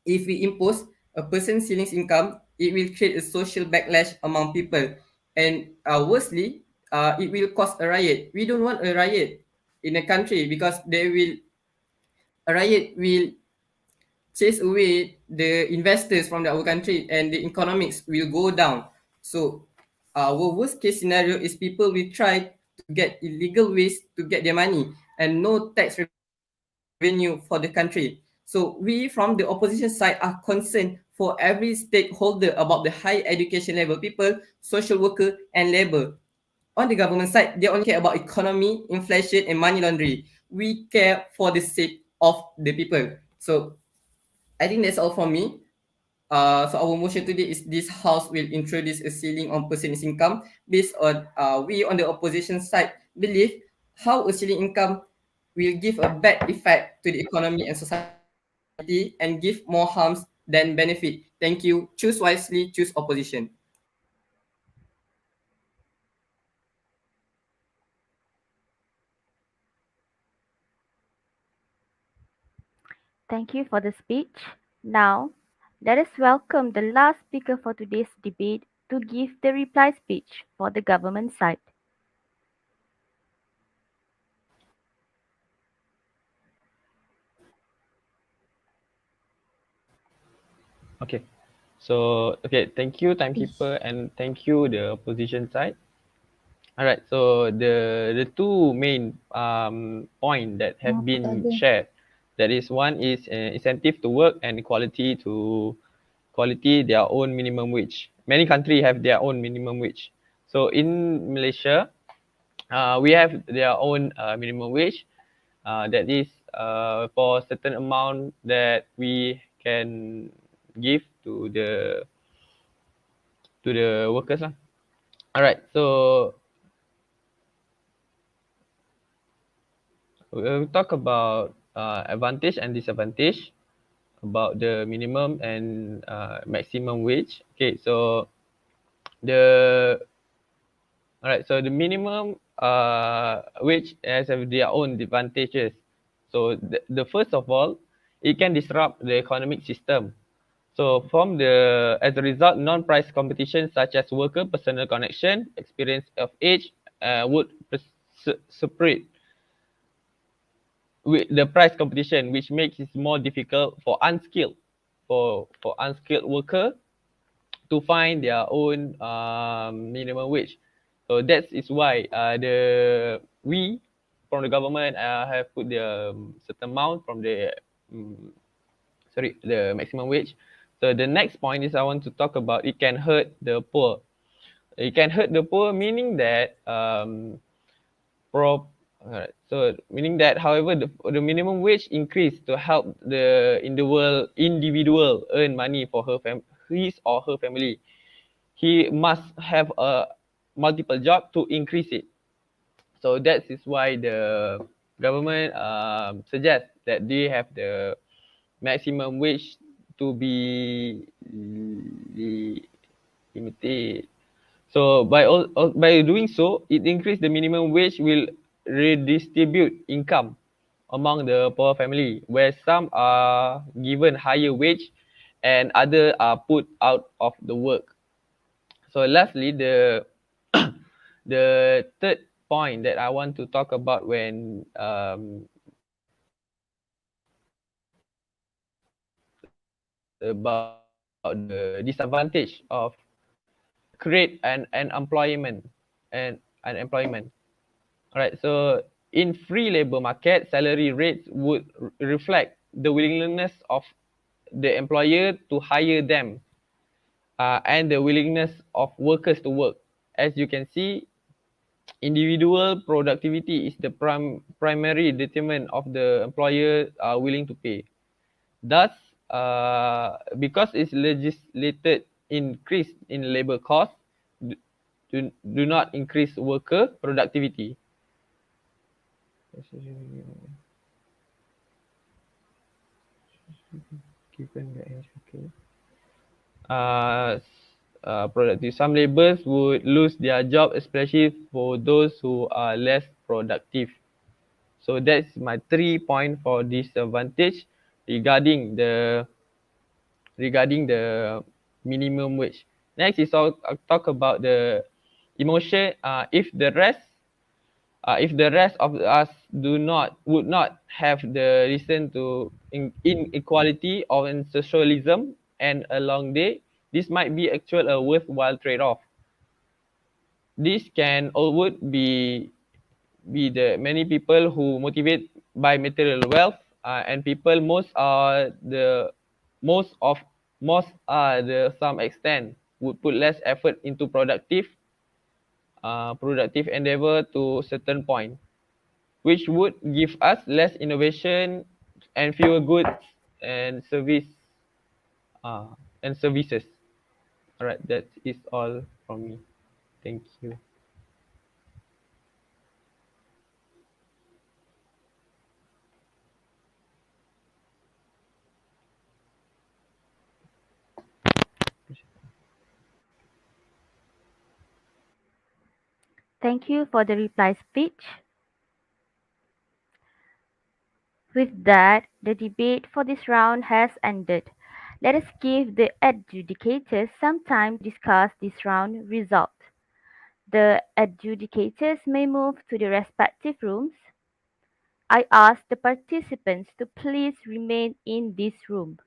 C: if we impose a person's ceilings income, it will create a social backlash among people, and worstly, it will cause a riot. We don't want a riot in a country because a riot will chase away the investors from our country and the economics will go down. So our worst case scenario is people will try to get illegal ways to get their money and no tax revenue for the country. So we from the opposition side are concerned for every stakeholder about the high education level people, social worker and labor. On the government side, they only care about economy, inflation and money laundering. We care for the sake of the people. So I think that's all from me. So our motion today is this house will introduce a ceiling on person's income based on we on the opposition side believe how a ceiling income will give a bad effect to the economy and society and give more harms than benefit. Thank you. Choose wisely, choose opposition.
A: Thank you for the speech. Now, let us welcome the last speaker for today's debate to give the reply speech for the government side.
B: Okay. So okay, thank you timekeeper and thank you the opposition side. All right. So the two main point that have been shared, that is one is incentive to work and equality to quality their own minimum wage. Many countries have their own minimum wage. So in Malaysia, we have their own minimum wage. That is for certain amount that we can give to the workers lah. Alright, so we'll talk about advantage and disadvantage about the minimum and maximum wage. Okay, so the the minimum wage has their own advantages. So the first of all, it can disrupt the economic system. So from as a result, non-price competition such as worker personal connection, experience of age would separate with the price competition, which makes it more difficult for unskilled worker to find their own minimum wage. So that is why we from the government have put the certain amount from um, the maximum wage. So the next point is I want to talk about it can hurt the poor. It can hurt the poor, meaning that pro. Alright, so meaning that, however, the minimum wage increase to help the individual earn money for his or her family. He must have a multiple job to increase it. So that is why the government suggests that they have the maximum wage to be limited. So by doing so, it increase the minimum wage will redistribute income among the poor family, where some are given higher wage and other are put out of the work. So lastly, the third point that I want to talk about when about the disadvantage of create an employment. All right. So in free labor market, salary rates would reflect the willingness of the employer to hire them and the willingness of workers to work. As you can see, individual productivity is the primary determinant of the employer are willing to pay. Thus, because it's legislated increase in labor cost, do not increase worker productivity. Given the okay. Productive. Some laborers would lose their job, especially for those who are less productive. So that's my 3 point for disadvantage regarding the minimum wage. Next is I'll talk about the emotion. If the rest of us would not have the reason to inequality or in socialism and a long day, this might be actual a worthwhile trade-off. This can all would be the many people who motivate by material wealth, and people most of most are the some extent would put less effort into productive endeavor to certain point, which would give us less innovation and fewer goods and service uh, and services. All right, that is all from me. Thank you.
A: Thank you for the reply speech. With that, the debate for this round has ended. Let us give the adjudicators some time to discuss this round result. The adjudicators may move to the respective rooms. I ask the participants to please remain in this room.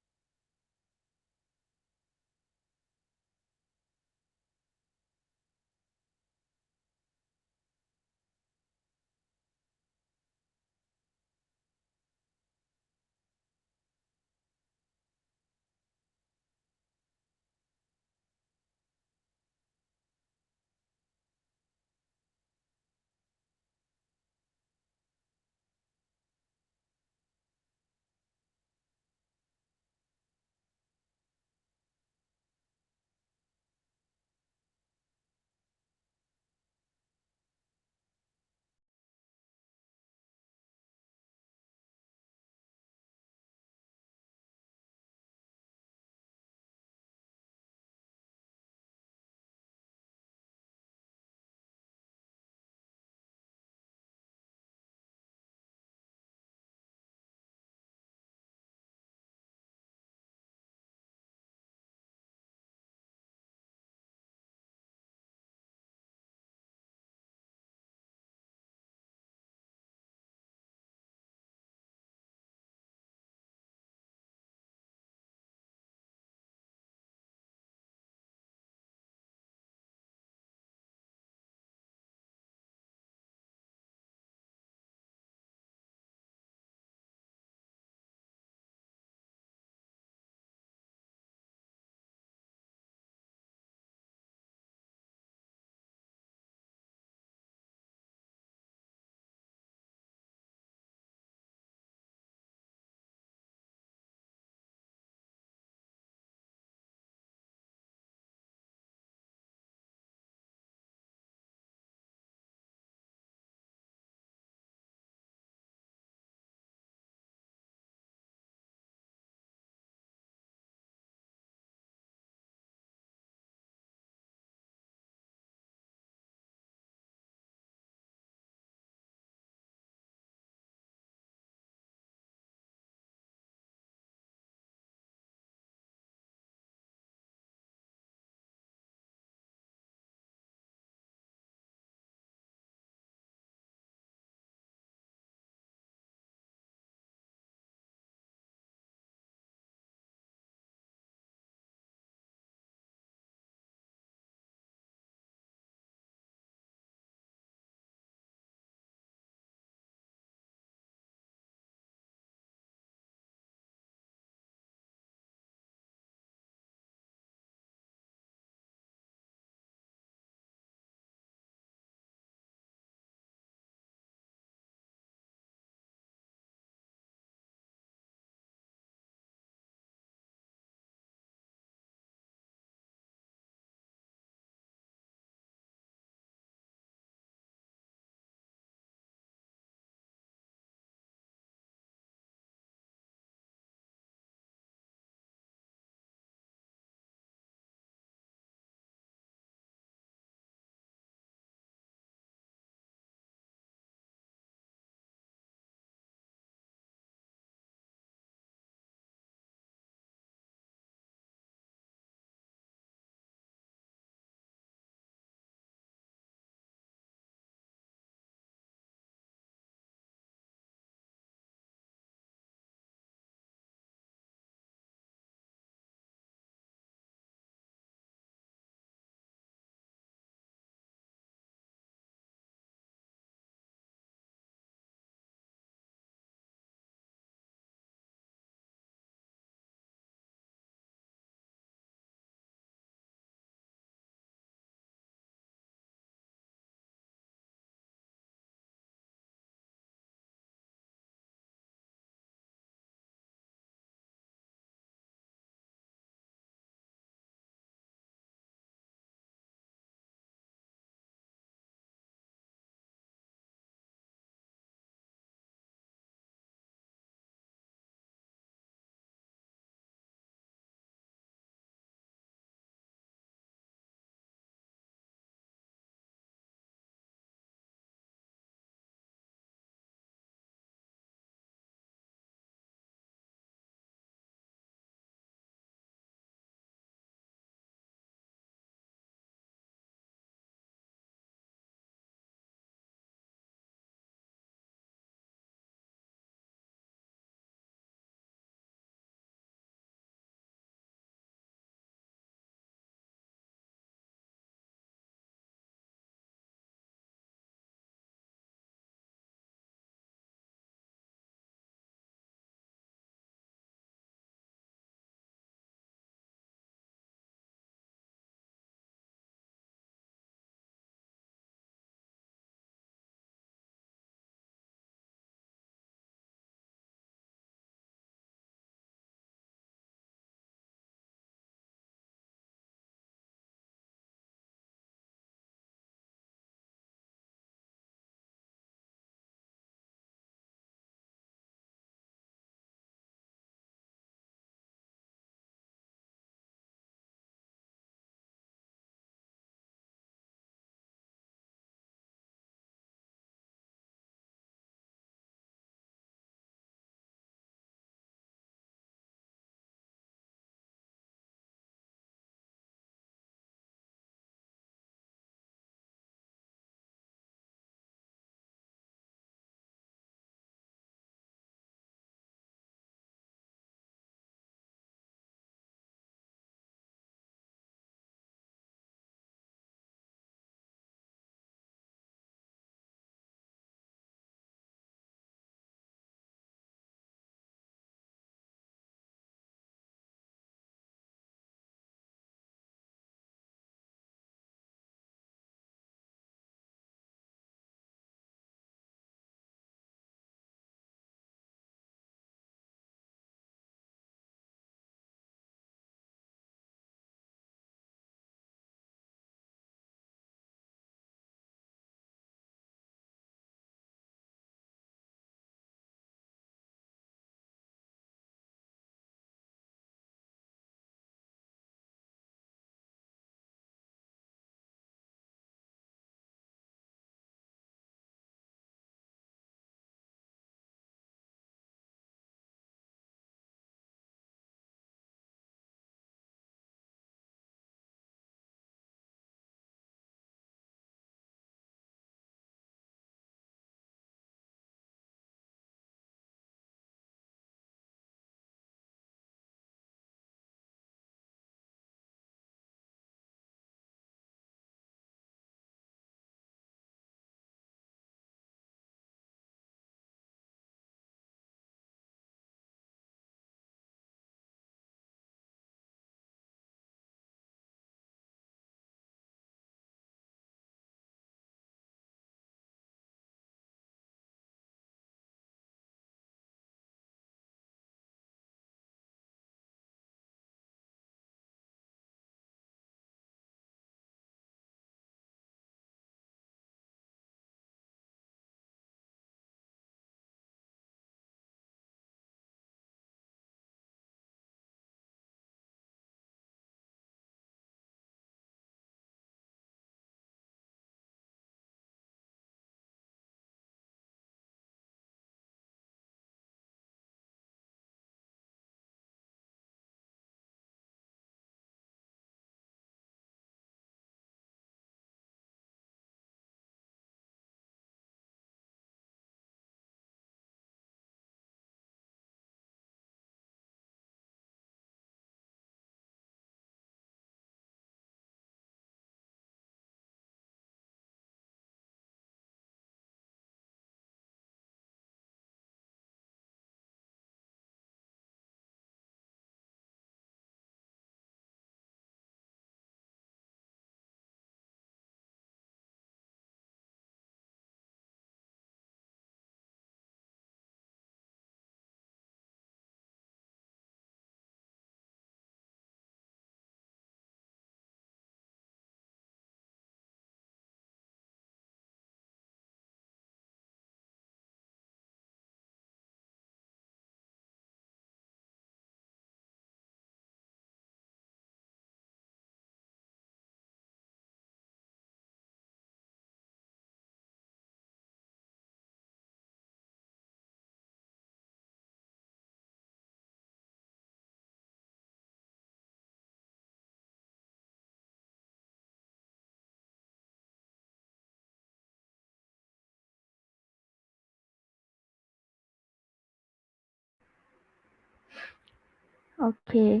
A: Okay,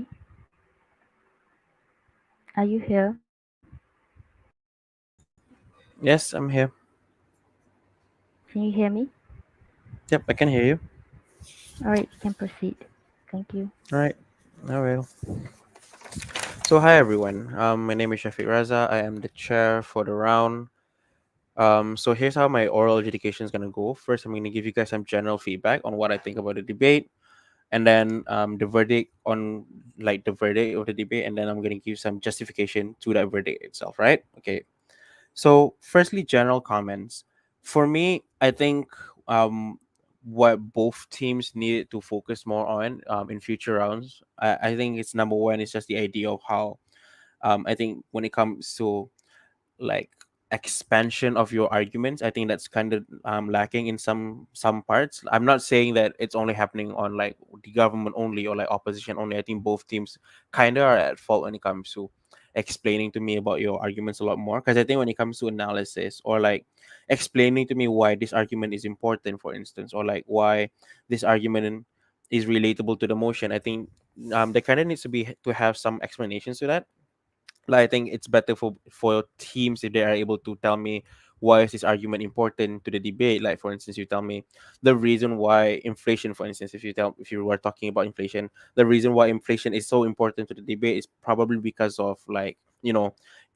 A: are you here?
I: Yes, I'm here.
A: Can you hear me?
I: Yep, I can hear you.
A: All right, you can proceed. Thank you.
I: All right. I will. So, hi everyone. My name is Shafiq Raza. I am the chair for the round. So here's how my oral adjudication is gonna go. First, I'm gonna give you guys some general feedback on what I think about the debate, and then the verdict on like the verdict of the debate, and then I'm gonna give some justification to that verdict itself. Right? Okay. So, firstly, general comments. For me, I think what both teams needed to focus more on in future rounds, I think it's number one is just the idea of how I think when it comes to like expansion of your arguments, I think that's kind of lacking in some parts. I'm not saying that it's only happening on like the government only or like opposition only. I think both teams kind of are at fault when it comes to explaining to me about your arguments a lot more, because I think when it comes to analysis or like explaining to me why this argument is important, for instance, or like why this argument is relatable to the motion, I think there kind of needs to be to have some explanations to that. Like, I think it's better for teams if they are able to tell me why is this argument important to the debate. Like, for instance, you tell me the reason why inflation, for instance, if you were talking about inflation, the reason why inflation is so important to the debate is probably because of like,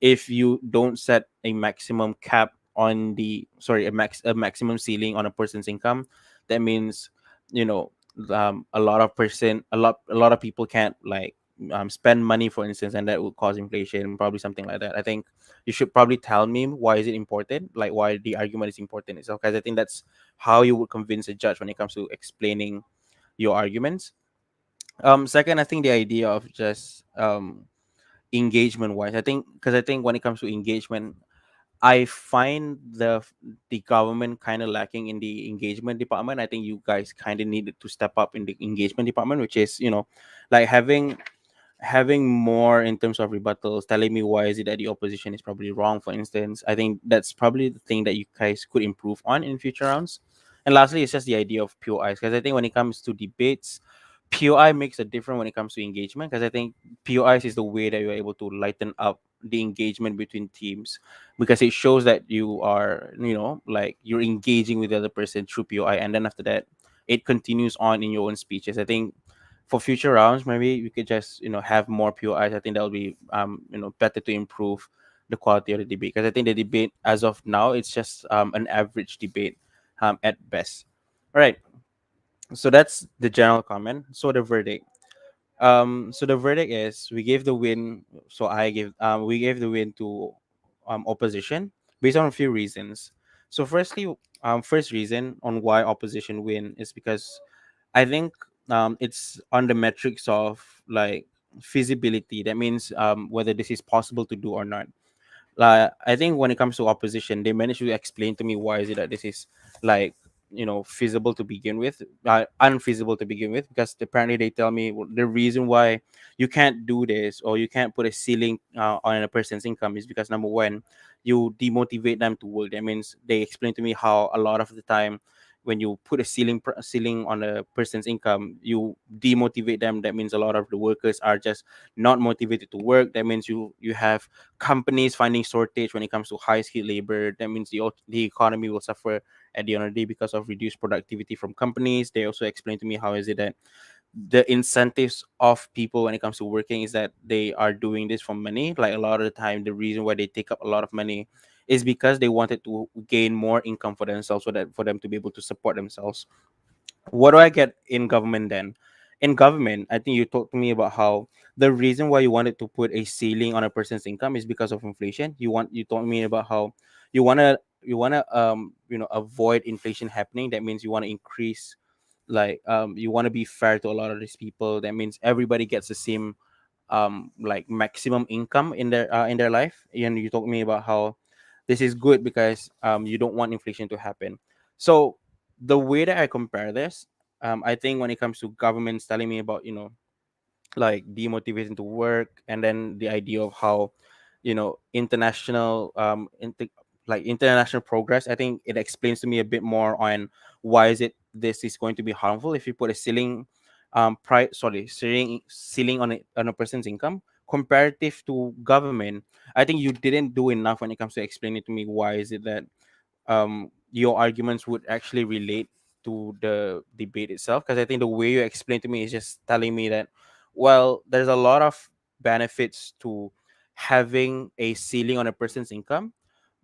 I: if you don't set a maximum cap on the sorry a maximum ceiling on a person's income, that means you know a lot of people can't like spend money, for instance, and that would cause inflation, probably something like that. I think you should probably tell me why is it important, like why the argument is important itself, because I think that's how you would convince a judge when it comes to explaining your arguments. Second, I think the idea of just engagement wise, I think when it comes to engagement, I find the government kind of lacking in the engagement department. I think you guys kind of needed to step up in the engagement department, which is like having more in terms of rebuttals, telling me why is it that the opposition is probably wrong, for instance. I think that's probably the thing that you guys could improve on in future rounds. And lastly, it's just the idea of POIs, because I think when it comes to debates, POI makes a difference when it comes to engagement, because I think POIs is the way that you're able to lighten up the engagement between teams, because it shows that you are like you're engaging with the other person through POI, and then after that it continues on in your own speeches. I think for future rounds, maybe we could just have more POIs. I think that would be better to improve the quality of the debate, because I think the debate as of now it's just an average debate at best. All right, so that's the general comment. So the verdict. So the verdict is we gave the win. So I give we gave the win to opposition based on a few reasons. So firstly, first reason on why opposition win is because I think it's on the metrics of like feasibility. That means whether this is possible to do or not. I think when it comes to opposition, they managed to explain to me why is it that this is like feasible to begin with, unfeasible to begin with, because apparently they tell me the reason why you can't do this or you can't put a ceiling on a person's income is because number one, you demotivate them to work. That means they explain to me how a lot of the time when you put a ceiling on a person's income, you demotivate them. That means a lot of the workers are just not motivated to work. That means you have companies finding shortage when it comes to high skilled labor. That means the economy will suffer at the end of the day because of reduced productivity from companies. They also explained to me how is it that the incentives of people when it comes to working is that they are doing this for money. Like a lot of the time, the reason why they take up a lot of money is because they wanted to gain more income for themselves, so that for them to be able to support themselves. What do I get in government then? In government, I think you talked to me about how the reason why you wanted to put a ceiling on a person's income is because of inflation. You told me about how you wanna avoid inflation happening. That means you want to increase, like you want to be fair to a lot of these people. That means everybody gets the same like maximum income in their life. And you told me about how this is good because you don't want inflation to happen. So the way that I compare this, I think when it comes to governments telling me about like demotivating to work, and then the idea of how international like international progress, I think it explains to me a bit more on why is it this is going to be harmful if you put a ceiling ceiling on a person's income comparative to government. I think you didn't do enough when it comes to explaining to me why is it that your arguments would actually relate to the debate itself, because I think the way you explain to me is just telling me that, well, there's a lot of benefits to having a ceiling on a person's income,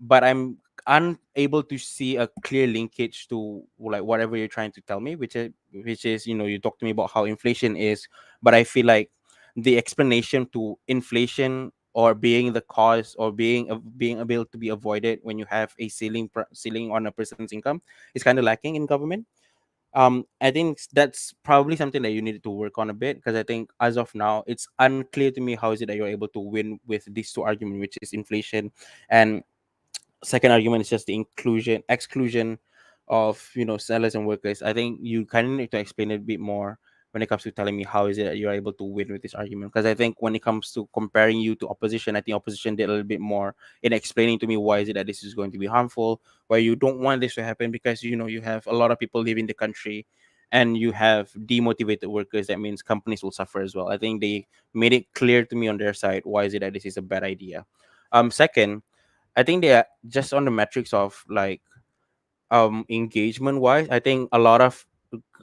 I: but I'm unable to see a clear linkage to like whatever you're trying to tell me, which is you talk to me about how inflation is, but I feel like the explanation to inflation or being the cause or being able to be avoided when you have a ceiling on a person's income is kind of lacking in government. I think that's probably something that you need to work on a bit, because I think as of now it's unclear to me how is it that you're able to win with these two arguments, which is inflation, and second argument is just the exclusion of sellers and workers. I think you kind of need to explain it a bit more when it comes to telling me how is it that you're able to win with this argument, because I think when it comes to comparing you to opposition, I think opposition did a little bit more in explaining to me why is it that this is going to be harmful, why you don't want this to happen, because you have a lot of people leaving the country and you have demotivated workers. That means companies will suffer as well. I think they made it clear to me on their side why is it that this is a bad idea. Second, I think they are just on the metrics of like engagement wise. I think a lot of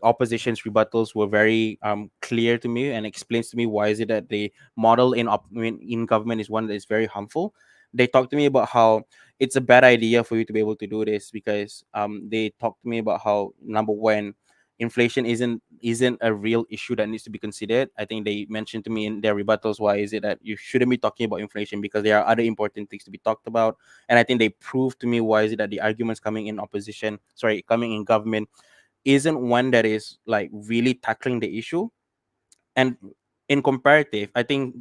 I: opposition's rebuttals were very clear to me and explains to me why is it that the model in government is one that is very harmful. They talked to me about how it's a bad idea for you to be able to do this, because they talked to me about how, number one, inflation isn't a real issue that needs to be considered. I think they mentioned to me in their rebuttals why is it that you shouldn't be talking about inflation because there are other important things to be talked about. And I think they proved to me why is it that the arguments coming in government isn't one that is like really tackling the issue. And in comparative, I think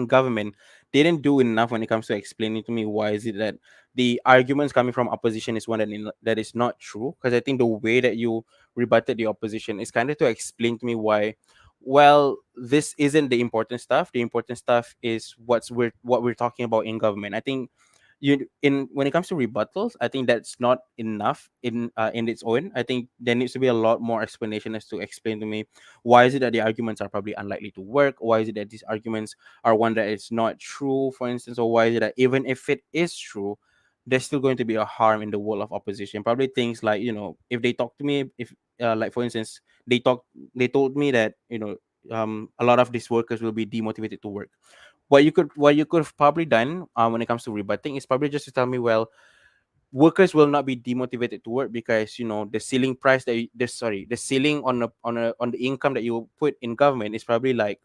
I: government didn't do enough when it comes to explaining to me why is it that the arguments coming from opposition is one that is not true. Because I think the way that you rebutted the opposition is kind of to explain to me why, well, this isn't the important stuff. The important stuff is what we're talking about in government. I think you in when it comes to rebuttals, I think that's not enough in its own. I think there needs to be a lot more explanation as to explain to me why is it that the arguments are probably unlikely to work, why is it that these arguments are one that is not true, for instance, or why is it that even if it is true, there's still going to be a harm in the world of opposition. Probably things like, if they talk to me, if like for instance, they told me that a lot of these workers will be demotivated to work. What you could have probably done when it comes to rebutting is probably just to tell me, well, workers will not be demotivated to work because the ceiling price the ceiling on the income that you put in government is probably like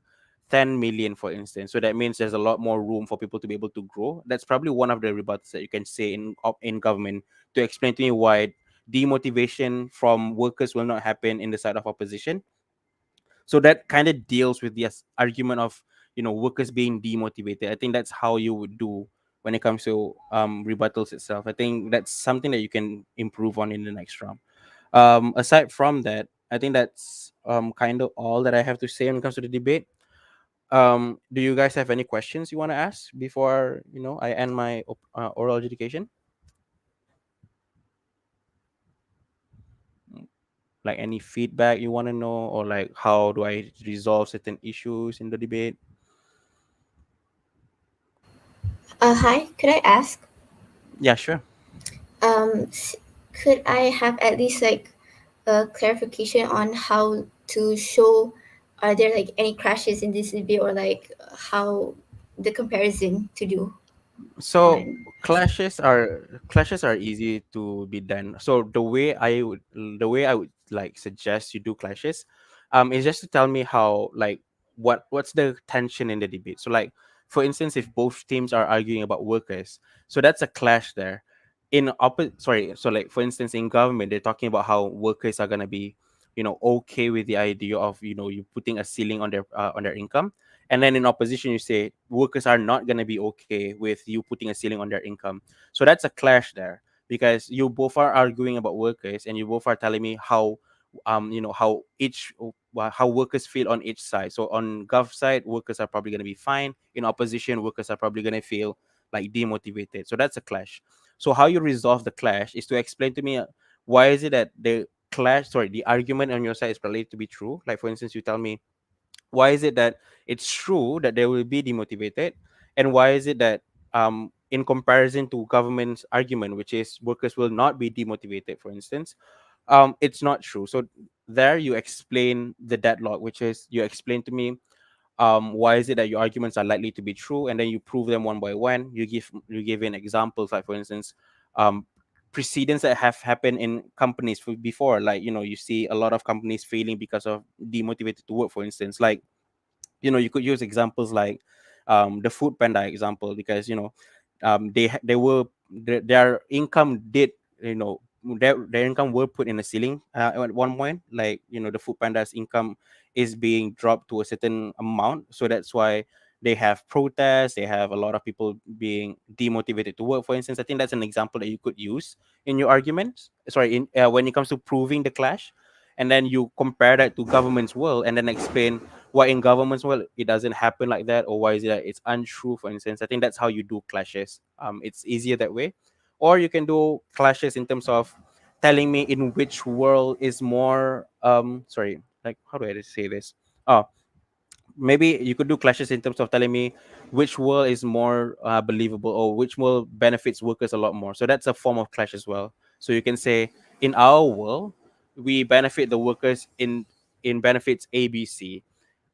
I: 10 million, for instance. So that means there's a lot more room for people to be able to grow. That's probably one of the rebuttals that you can say in government to explain to me why demotivation from workers will not happen in the side of opposition. So that kind of deals with the argument of workers being demotivated. I think that's how you would do when it comes to rebuttals itself. I think that's something that you can improve on in the next round. Aside from that, I think that's kind of all that I have to say when it comes to the debate. Do you guys have any questions you want to ask before I end my oral education? Like any feedback you want to know, or like how do I resolve certain issues in the debate?
H: Hi, could I ask?
I: Yeah, sure.
H: Um, s- could I have at least like a clarification on how to show, are there like any crashes in this debate, or like how the comparison to do
I: So
H: on?
I: clashes are easy to be done. So the way I would like suggest you do clashes is just to tell me how, like, what's the tension in the debate. So like, for instance, if both teams are arguing about workers, so that's a clash there. So like, for instance, in government they're talking about how workers are going to be okay with the idea of you putting a ceiling on their income. And then in opposition you say workers are not going to be okay with you putting a ceiling on their income. So that's a clash there, because you both are arguing about workers and you both are telling me how how workers feel on each side. So on gov side, workers are probably going to be fine. In opposition, workers are probably going to feel like demotivated. So that's a clash. So how you resolve the clash is to explain to me why is it that the clash, sorry, the argument on your side is related to be true. Like for instance, you tell me, why is it that it's true that they will be demotivated, and why is it that in comparison to government's argument, which is workers will not be demotivated, for instance, it's not true. So there you explain the deadlock, which is you explain to me why is it that your arguments are likely to be true, and then you prove them one by one. You give in examples, like for instance, um precedents that have happened in companies before, like you see a lot of companies failing because of demotivated to work, for instance. Like you could use examples like the food panda example, because they were their income did, their income were put in a ceiling at one point. Like the food panda's income is being dropped to a certain amount, so that's why they have protests, they have a lot of people being demotivated to work, for instance. I think that's an example that you could use in your arguments, sorry, in when it comes to proving the clash. And then you compare that to government's world, and then explain why in governments, well, it doesn't happen like that, or why is it that it's untrue, for instance. I think that's how you do clashes. It's easier that way. Or you can do clashes in terms of telling me in which world is more sorry, like, how do I say this? Oh, maybe you could do clashes in terms of telling me which world is more believable, or which world benefits workers a lot more. So that's a form of clash as well. So you can say, in our world, we benefit the workers in benefits ABC.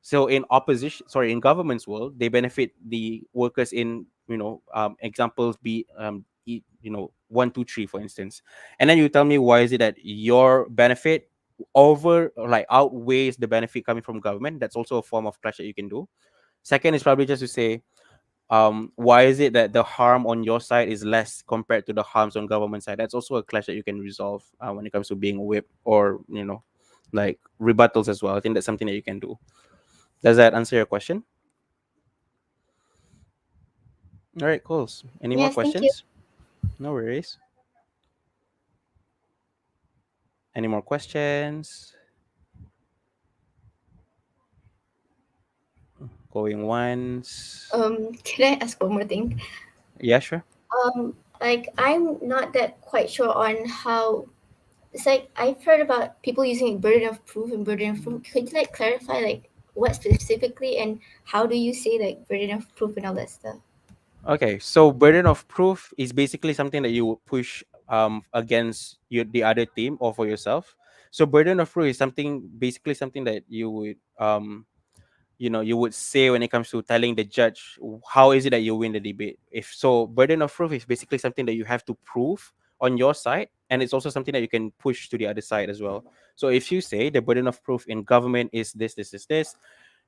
I: So in opposition, sorry, in government's world, they benefit the workers in examples be 1, 2, 3, for instance. And then you tell me why is it that your benefit over, or like, outweighs the benefit coming from government. That's also a form of clash that you can do. Second is probably just to say, why is it that the harm on your side is less compared to the harms on government side. That's also a clash that you can resolve when it comes to being whipped, or like rebuttals as well. I think that's something that you can do. Does that answer your question? All right, cool. Any more
H: Yes, thank you.
I: questions? No worries. Any more questions? Going once.
H: Can I ask one more thing?
I: Yeah, sure.
H: Like I'm not that quite sure on how. It's like I've heard about people using burden of proof and burden of proof. Could you like clarify like what specifically and how do you say like burden of proof and all that stuff?
I: Okay, so burden of proof is basically something that you would push against the other team or for yourself. So burden of proof is basically something that you would you would say when it comes to telling the judge how is it that you win the debate. If so, burden of proof is basically something that you have to prove on your side, and it's also something that you can push to the other side as well. So if you say the burden of proof in government is this,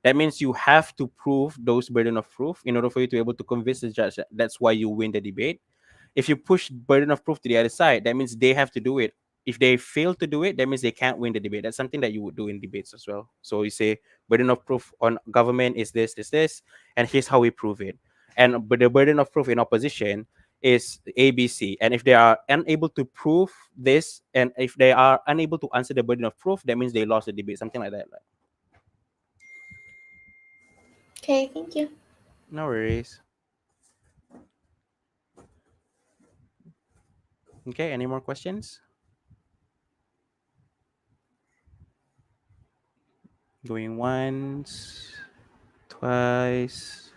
I: that means you have to prove those burden of proof in order for you to be able to convince the judge that that's why you win the debate. If you push burden of proof to the other side, that means they have to do it. If they fail to do it, that means they can't win the debate. That's something that you would do in debates as well. So you say burden of proof on government is this, and here's how we prove it. And but the burden of proof in opposition is ABC. And if they are unable to prove this, and if they are unable to answer the burden of proof, that means they lost the debate. Something like that.
H: Okay, thank you.
I: No worries. Okay, any more questions? Going once, twice.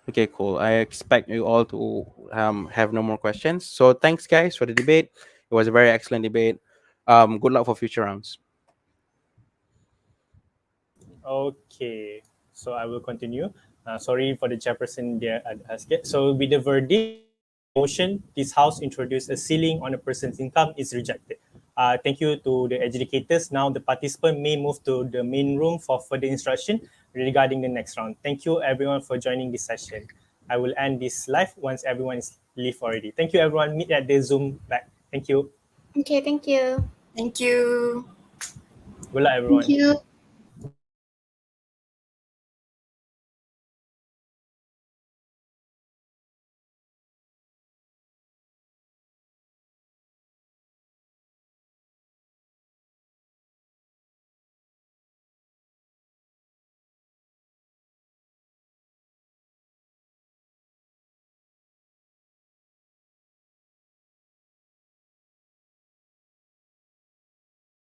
I: Okay, cool. I expect you all to have no more questions. So thanks, guys, for the debate. It was a very excellent debate. Good luck for future rounds.
F: Okay, so I will continue. Sorry for the chairperson there at Asket. So with the verdict on the motion, this house introduced a ceiling on a person's income is rejected. Thank you to the educators. Now the participant may move to the main room for further instruction regarding the next round. Thank you everyone for joining this session. I will end this live once everyone is leave already. Thank you everyone. Meet at the Zoom back. Thank you.
H: Okay, thank you.
G: Thank you.
F: Good luck
E: Thank
F: everyone.
E: you.